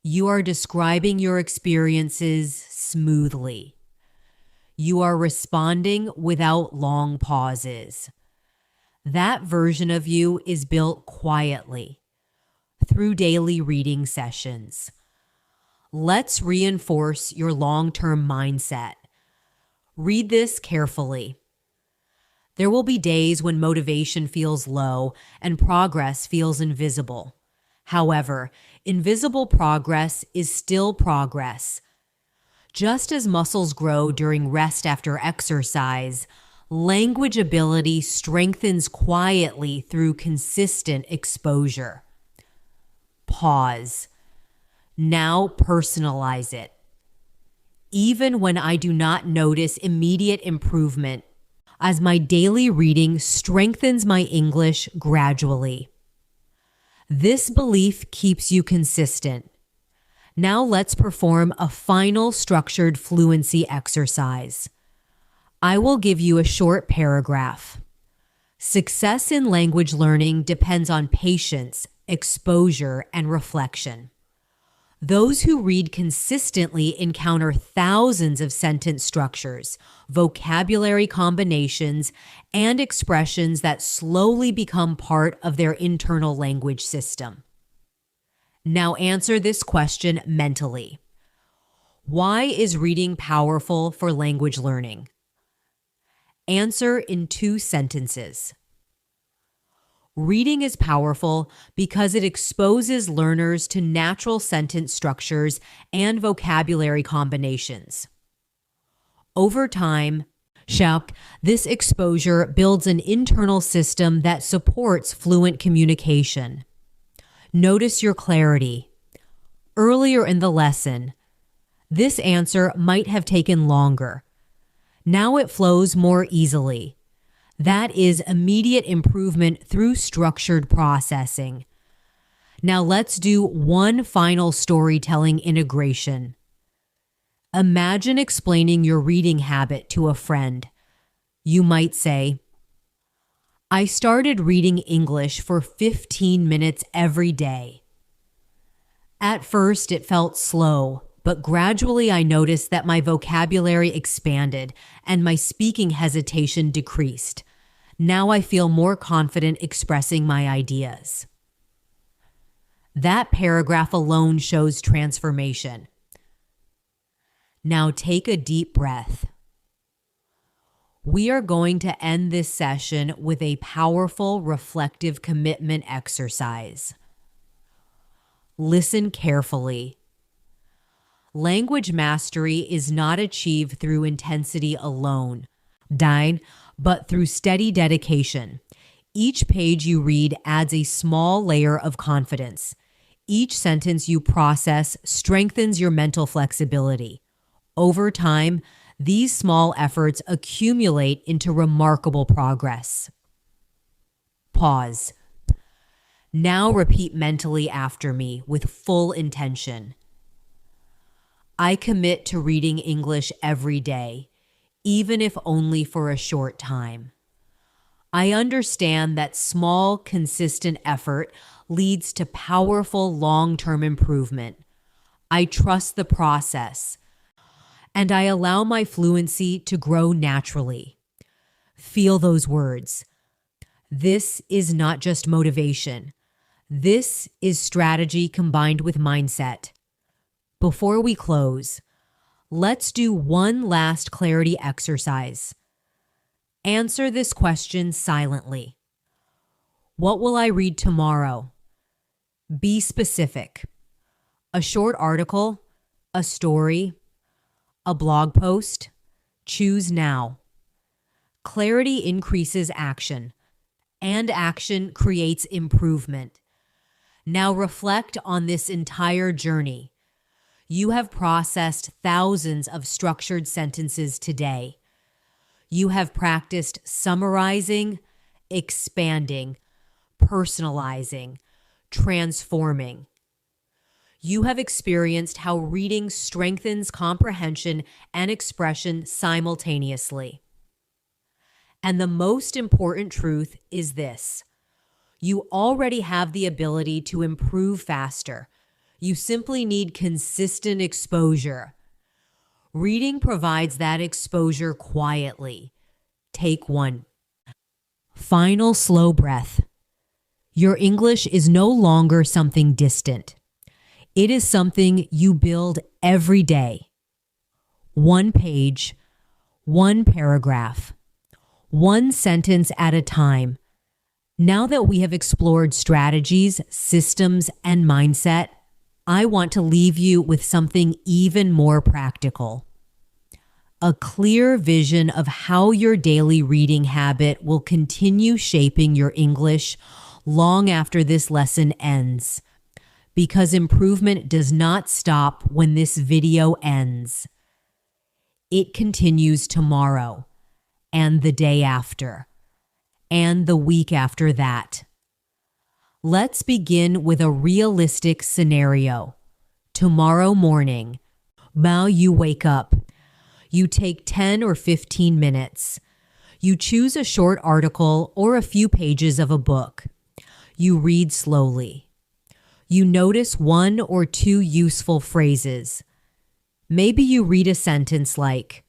You are describing your experiences smoothly. You are responding without long pauses. That version of you is built quietly through daily reading sessions. Let's reinforce your long-term mindset. Read this carefully. There will be days when motivation feels low and progress feels invisible. However, invisible progress is still progress. Just as muscles grow during rest after exercise, language ability strengthens quietly through consistent exposure. Pause. Now personalize it. Even when I do not notice immediate improvement, as my daily reading strengthens my English gradually. This belief keeps you consistent. Now let's perform a final structured fluency exercise. I will give you a short paragraph. Success in language learning depends on patience, exposure, and reflection. Those who read consistently encounter thousands of sentence structures, vocabulary combinations, and expressions that slowly become part of their internal language system. Now answer this question mentally. Why is reading powerful for language learning? Answer in 2 sentences. Reading is powerful because it exposes learners to natural sentence structures and vocabulary combinations. Over time, this exposure builds an internal system that supports fluent communication. Notice your clarity. Earlier in the lesson, this answer might have taken longer. Now it flows more easily. That is immediate improvement through structured processing. Now let's do one final storytelling integration. Imagine explaining your reading habit to a friend. You might say, I started reading English for 15 minutes every day. At first, it felt slow, but gradually I noticed that my vocabulary expanded and my speaking hesitation decreased. Now I feel more confident expressing my ideas. That paragraph alone shows transformation. Now take a deep breath. We are going to end this session with a powerful reflective commitment exercise. Listen carefully. Language mastery is not achieved through intensity alone, but through steady dedication. Each page you read adds a small layer of confidence. Each sentence you process strengthens your mental flexibility. Over time, these small efforts accumulate into remarkable progress. Pause. Now repeat mentally after me with full intention. I commit to reading English every day, even if only for a short time. I understand that small, consistent effort leads to powerful long-term improvement. I trust the process, and I allow my fluency to grow naturally. Feel those words. This is not just motivation. This is strategy combined with mindset. Before we close, let's do one last clarity exercise. Answer this question silently. What will I read tomorrow? Be specific. A short article, a story, a blog post. Choose now. Clarity increases action, and action creates improvement. Now reflect on this entire journey. You have processed thousands of structured sentences today. You have practiced summarizing, expanding, personalizing, transforming. You have experienced how reading strengthens comprehension and expression simultaneously. And the most important truth is this: you already have the ability to improve faster. You simply need consistent exposure. Reading provides that exposure quietly. Take one. Final slow breath. Your English is no longer something distant. It is something you build every day. One page, one paragraph, one sentence at a time. Now that we have explored strategies, systems, and mindset, I want to leave you with something even more practical. A clear vision of how your daily reading habit will continue shaping your English long after this lesson ends. Because improvement does not stop when this video ends. It continues tomorrow, and the day after, and the week after that. Let's begin with a realistic scenario. Tomorrow morning, now you wake up. You take 10 or 15 minutes. You choose a short article or a few pages of a book. You read slowly. You notice one or two useful phrases. Maybe you read a sentence like,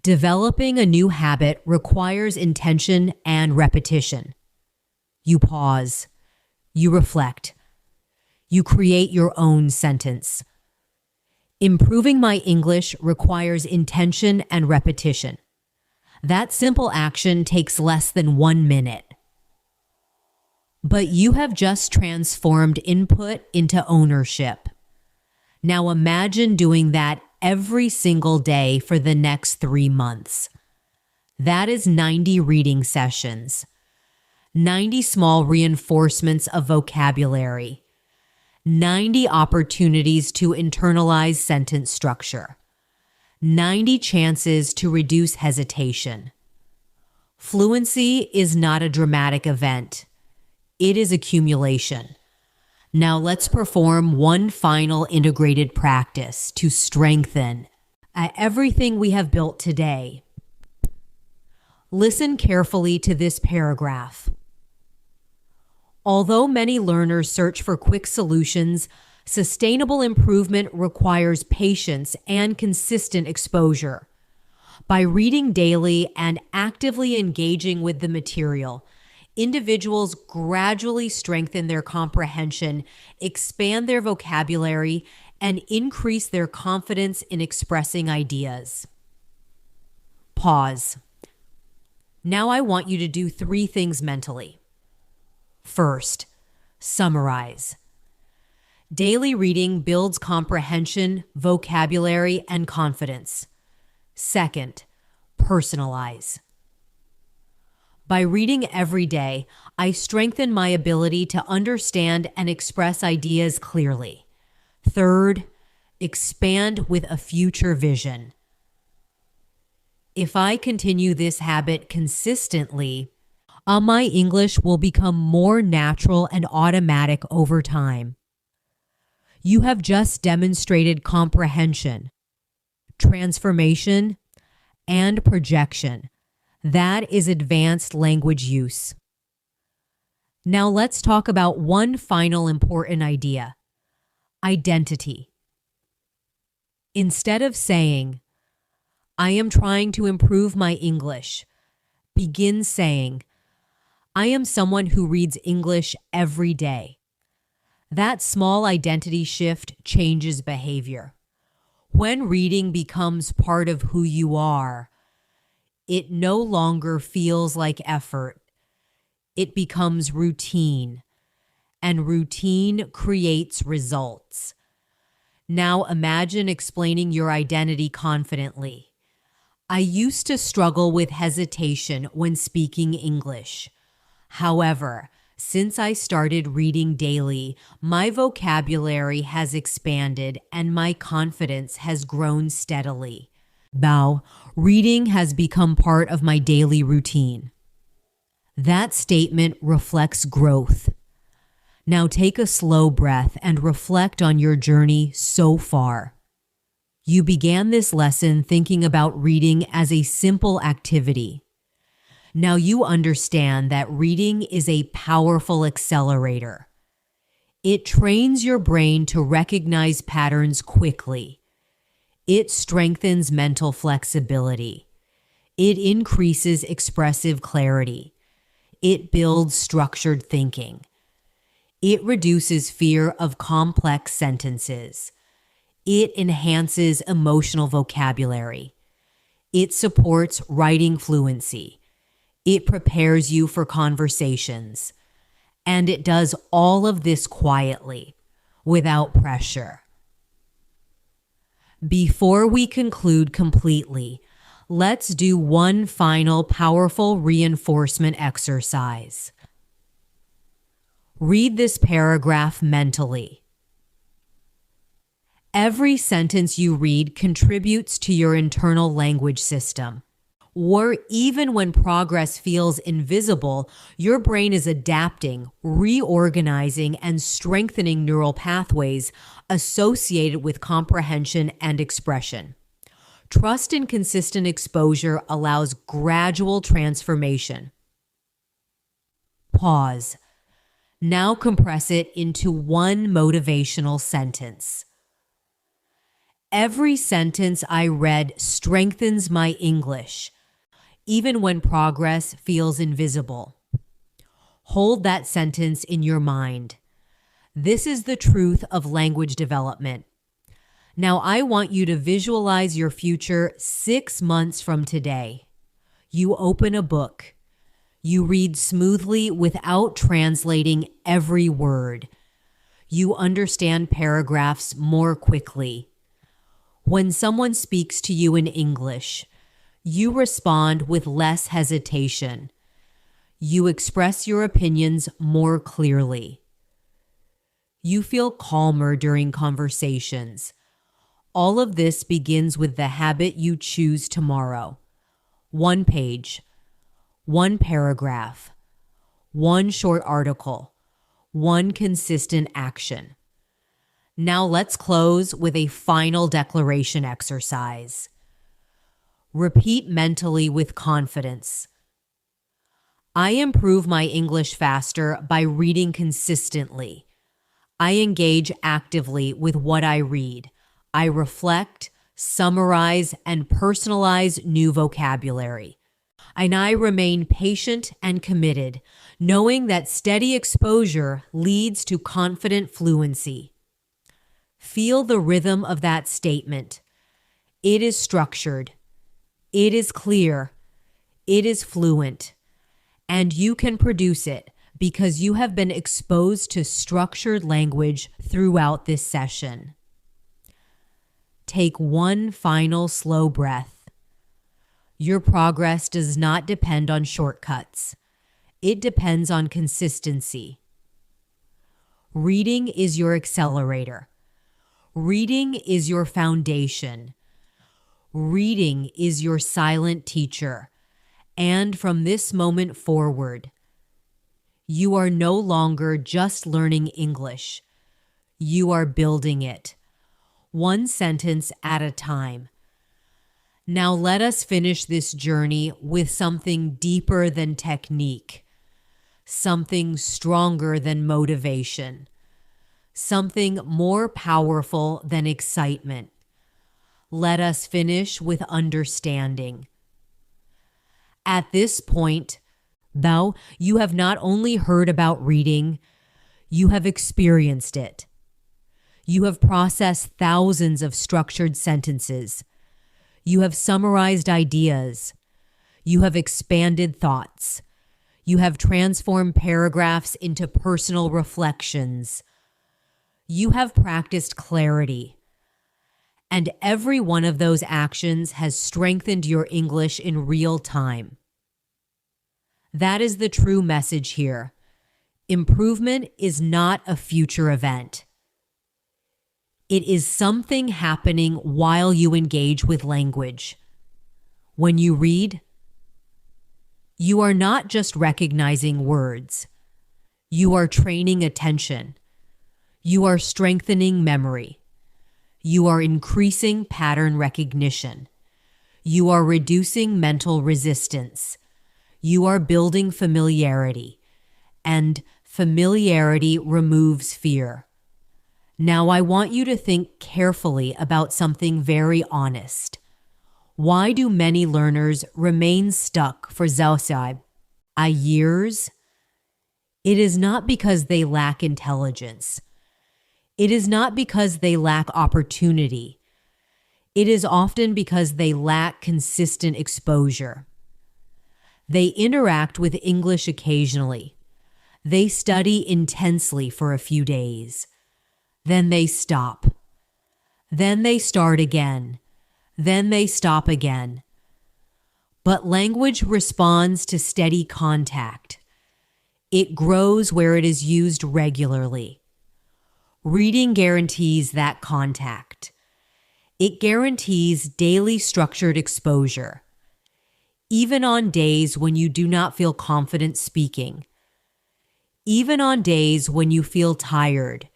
"Developing a new habit requires intention and repetition." You pause. You reflect. You create your own sentence. "Improving my English requires intention and repetition." That simple action takes less than 1 minute. But you have just transformed input into ownership. Now imagine doing that every single day for the next 3 months. That is 90 reading sessions, 90 small reinforcements of vocabulary, 90 opportunities to internalize sentence structure, 90 chances to reduce hesitation. Fluency is not a dramatic event. It is accumulation. Now let's perform one final integrated practice to strengthen everything we have built today. Listen carefully to this paragraph. Although many learners search for quick solutions, sustainable improvement requires patience and consistent exposure. By reading daily and actively engaging with the material, individuals gradually strengthen their comprehension, expand their vocabulary, and increase their confidence in expressing ideas. Pause. Now I want you to do 3 things mentally. First, summarize. Daily reading builds comprehension, vocabulary, and confidence. Second, personalize. By reading every day, I strengthen my ability to understand and express ideas clearly. Third, expand with a future vision. If I continue this habit consistently, my English will become more natural and automatic over time. You have just demonstrated comprehension, transformation, and projection. That is advanced language use. Now let's talk about one final important idea: identity. Instead of saying, "I am trying to improve my English," begin saying, "I am someone who reads English every day." That small identity shift changes behavior. When reading becomes part of who you are, it no longer feels like effort. It becomes routine, and routine creates results. Now imagine explaining your identity confidently. I used to struggle with hesitation when speaking English. However, since I started reading daily, my vocabulary has expanded and my confidence has grown steadily. Now, reading has become part of my daily routine. That statement reflects growth. Now take a slow breath and reflect on your journey so far. You began this lesson thinking about reading as a simple activity. Now you understand that reading is a powerful accelerator. It trains your brain to recognize patterns quickly. It strengthens mental flexibility. It increases expressive clarity. It builds structured thinking. It reduces fear of complex sentences. It enhances emotional vocabulary. It supports writing fluency. It prepares you for conversations. And it does all of this quietly, without pressure. Before we conclude completely, let's do one final powerful reinforcement exercise. Read this paragraph mentally. Every sentence you read contributes to your internal language system. Or even when progress feels invisible, your brain is adapting, reorganizing, and strengthening neural pathways associated with comprehension and expression. Trust in consistent exposure allows gradual transformation. Pause. Now compress it into one motivational sentence. Every sentence I read strengthens my English, even when progress feels invisible. Hold that sentence in your mind. This is the truth of language development. Now I want you to visualize your future 6 months from today. You open a book. You read smoothly without translating every word. You understand paragraphs more quickly. When someone speaks to you in English, you respond with less hesitation. You express your opinions more clearly. You feel calmer during conversations. All of this begins with the habit you choose tomorrow. 1 page, 1 paragraph, 1 short article, 1 consistent action. Now let's close with a final declaration exercise. Repeat mentally with confidence. I improve my English faster by reading consistently. I engage actively with what I read. I reflect, summarize, and personalize new vocabulary. And I remain patient and committed, knowing that steady exposure leads to confident fluency. Feel the rhythm of that statement. It is structured. It is clear. It is fluent. And you can produce it because you have been exposed to structured language throughout this session. Take one final slow breath. Your progress does not depend on shortcuts. It depends on consistency. Reading is your accelerator. Reading is your foundation. Reading is your silent teacher. And from this moment forward, you are no longer just learning English. You are building it, one sentence at a time. Now let us finish this journey with something deeper than technique, something stronger than motivation, something more powerful than excitement. Let us finish with understanding. At this point, though, you have not only heard about reading, you have experienced it. You have processed thousands of structured sentences. You have summarized ideas. You have expanded thoughts. You have transformed paragraphs into personal reflections. You have practiced clarity. And every one of those actions has strengthened your English in real time. That is the true message here. Improvement is not a future event. It is something happening while you engage with language. When you read, you are not just recognizing words. You are training attention. You are strengthening memory. You are increasing pattern recognition. You are reducing mental resistance. You are building familiarity, and familiarity removes fear. Now I want you to think carefully about something very honest. Why do many learners remain stuck for years? It is not because they lack intelligence. It is not because they lack opportunity. It is often because they lack consistent exposure. They interact with English occasionally. They study intensely for a few days. Then they stop. Then they start again. Then they stop again. But language responds to steady contact. It grows where it is used regularly. Reading guarantees that contact. It guarantees daily structured exposure. Even on days when you do not feel confident speaking. Even on days when you feel tired.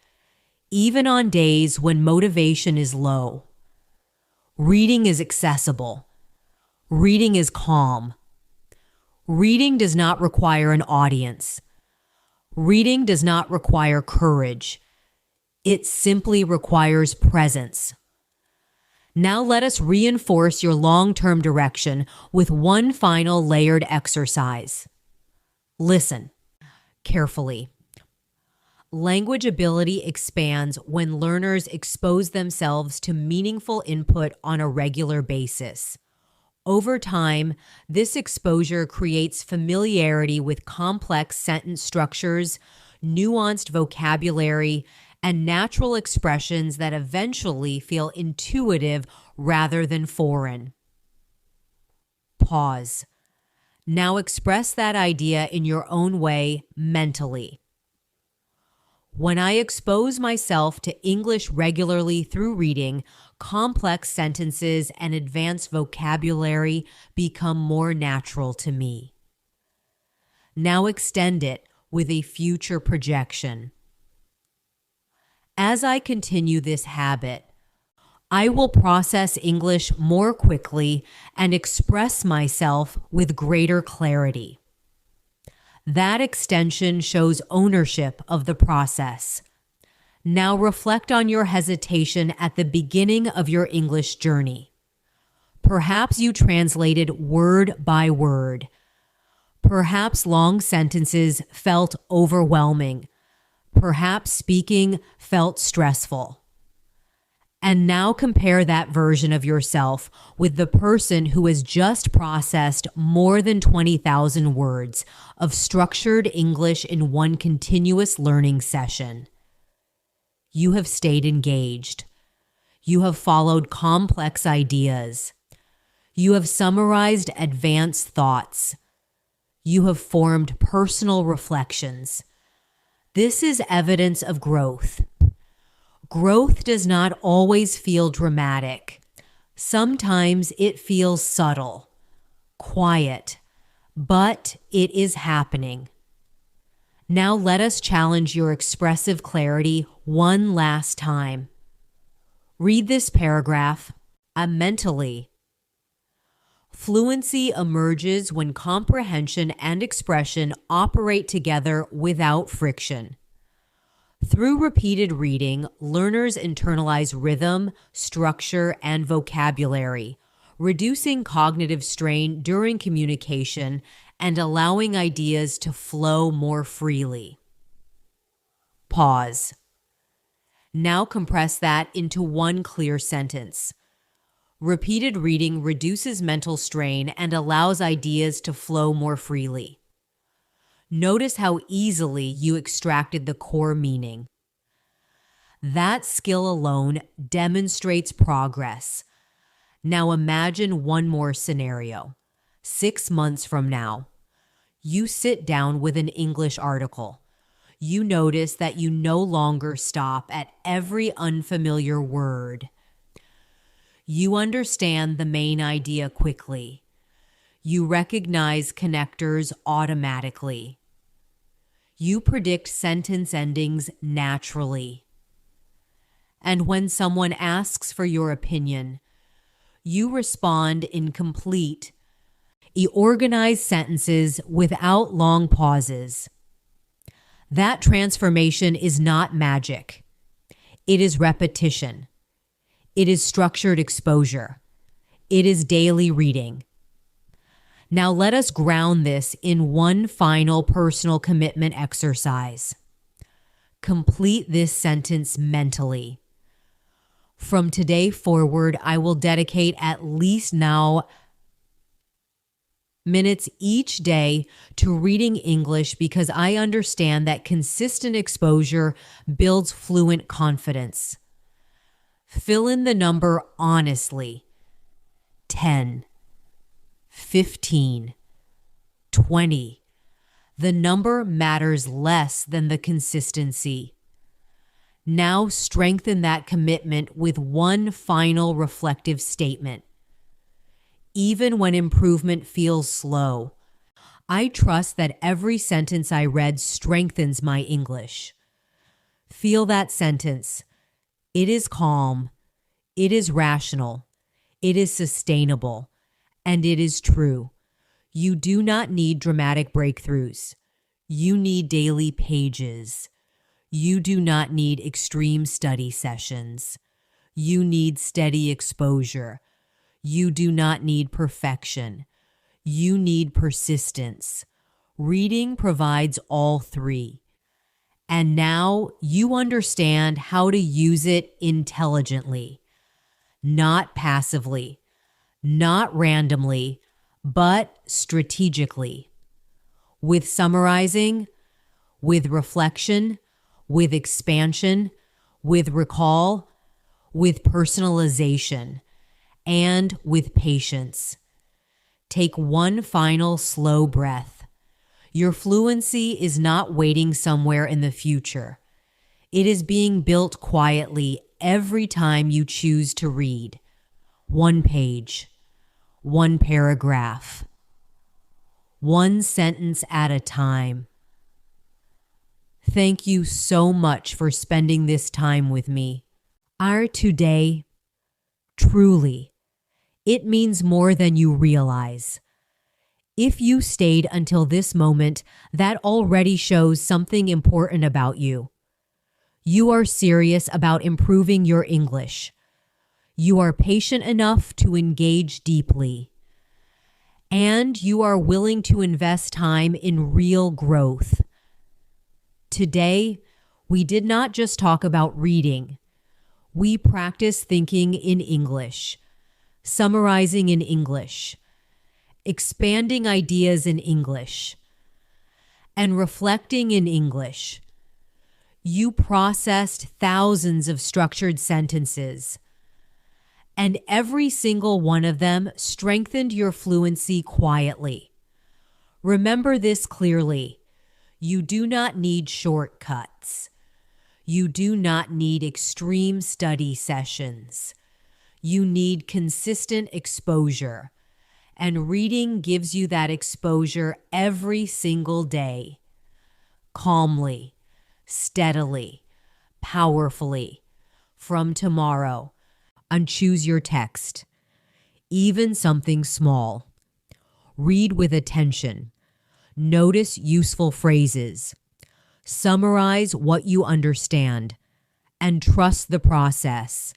Even on days when motivation is low. Reading is accessible. Reading is calm. Reading does not require an audience. Reading does not require courage. It simply requires presence. Now let us reinforce your long-term direction with one final layered exercise. Listen carefully. Language ability expands when learners expose themselves to meaningful input on a regular basis. Over time, this exposure creates familiarity with complex sentence structures, nuanced vocabulary, and natural expressions that eventually feel intuitive rather than foreign. Pause. Now express that idea in your own way mentally. When I expose myself to English regularly through reading, complex sentences and advanced vocabulary become more natural to me. Now extend it with a future projection. As I continue this habit, I will process English more quickly and express myself with greater clarity. That extension shows ownership of the process. Now reflect on your hesitation at the beginning of your English journey. Perhaps you translated word by word. Perhaps long sentences felt overwhelming. Perhaps speaking felt stressful. And now compare that version of yourself with the person who has just processed more than 20,000 words of structured English in one continuous learning session. You have stayed engaged. You have followed complex ideas. You have summarized advanced thoughts. You have formed personal reflections. This is evidence of growth. Growth does not always feel dramatic. Sometimes it feels subtle, quiet, but it is happening. Now let us challenge your expressive clarity one last time. Read this paragraph mentally. Fluency emerges when comprehension and expression operate together without friction. Through repeated reading, learners internalize rhythm, structure, and vocabulary, reducing cognitive strain during communication and allowing ideas to flow more freely. Pause. Now compress that into one clear sentence. Repeated reading reduces mental strain and allows ideas to flow more freely. Notice how easily you extracted the core meaning. That skill alone demonstrates progress. Now imagine one more scenario. 6 months from now, you sit down with an English article. You notice that you no longer stop at every unfamiliar word. You understand the main idea quickly. You recognize connectors automatically. You predict sentence endings naturally. And when someone asks for your opinion, you respond in complete, organized sentences without long pauses. That transformation is not magic. It is repetition. It is structured exposure. It is daily reading. Now let us ground this in one final personal commitment exercise. Complete this sentence mentally. From today forward, I will dedicate at least now minutes each day to reading English because I understand that consistent exposure builds fluent confidence. Fill in the number honestly. 10. 15, 20. The number matters less than the consistency. Now strengthen that commitment with one final reflective statement. Even when improvement feels slow, I trust that every sentence I read strengthens my English. Feel that sentence. It is calm. It is rational. It is sustainable. And it is true. You do not need dramatic breakthroughs. You need daily pages. You do not need extreme study sessions. You need steady exposure. You do not need perfection. You need persistence. Reading provides all three. And now you understand how to use it intelligently, not passively. Not randomly, but strategically. With summarizing, with reflection, with expansion, with recall, with personalization, and with patience. Take one final slow breath. Your fluency is not waiting somewhere in the future. It is being built quietly every time you choose to read. One page, one paragraph, one sentence at a time. Thank you so much for spending this time with me. Our today, truly, it means more than you realize. If you stayed until this moment, that already shows something important about you. You are serious about improving your English. You are patient enough to engage deeply. And you are willing to invest time in real growth. Today, we did not just talk about reading. We practiced thinking in English, summarizing in English, expanding ideas in English, and reflecting in English. You processed thousands of structured sentences. and every single one of them strengthened your fluency quietly. Remember this clearly. You do not need shortcuts. You do not need extreme study sessions. You need consistent exposure, and reading gives you that exposure every single day. Calmly, steadily, powerfully, from tomorrow, and choose your text, even something small. Read with attention. Notice useful phrases. Summarize what you understand, and trust the process.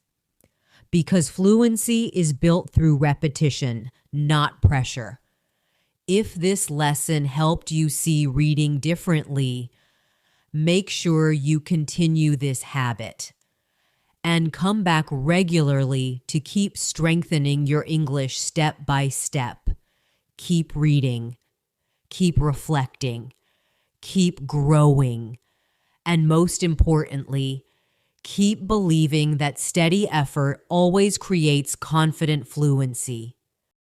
Because fluency is built through repetition, not pressure. If this lesson helped you see reading differently, make sure you continue this habit and come back regularly to keep strengthening your English step by step. Keep reading, keep reflecting, keep growing, and most importantly, keep believing that steady effort always creates confident fluency.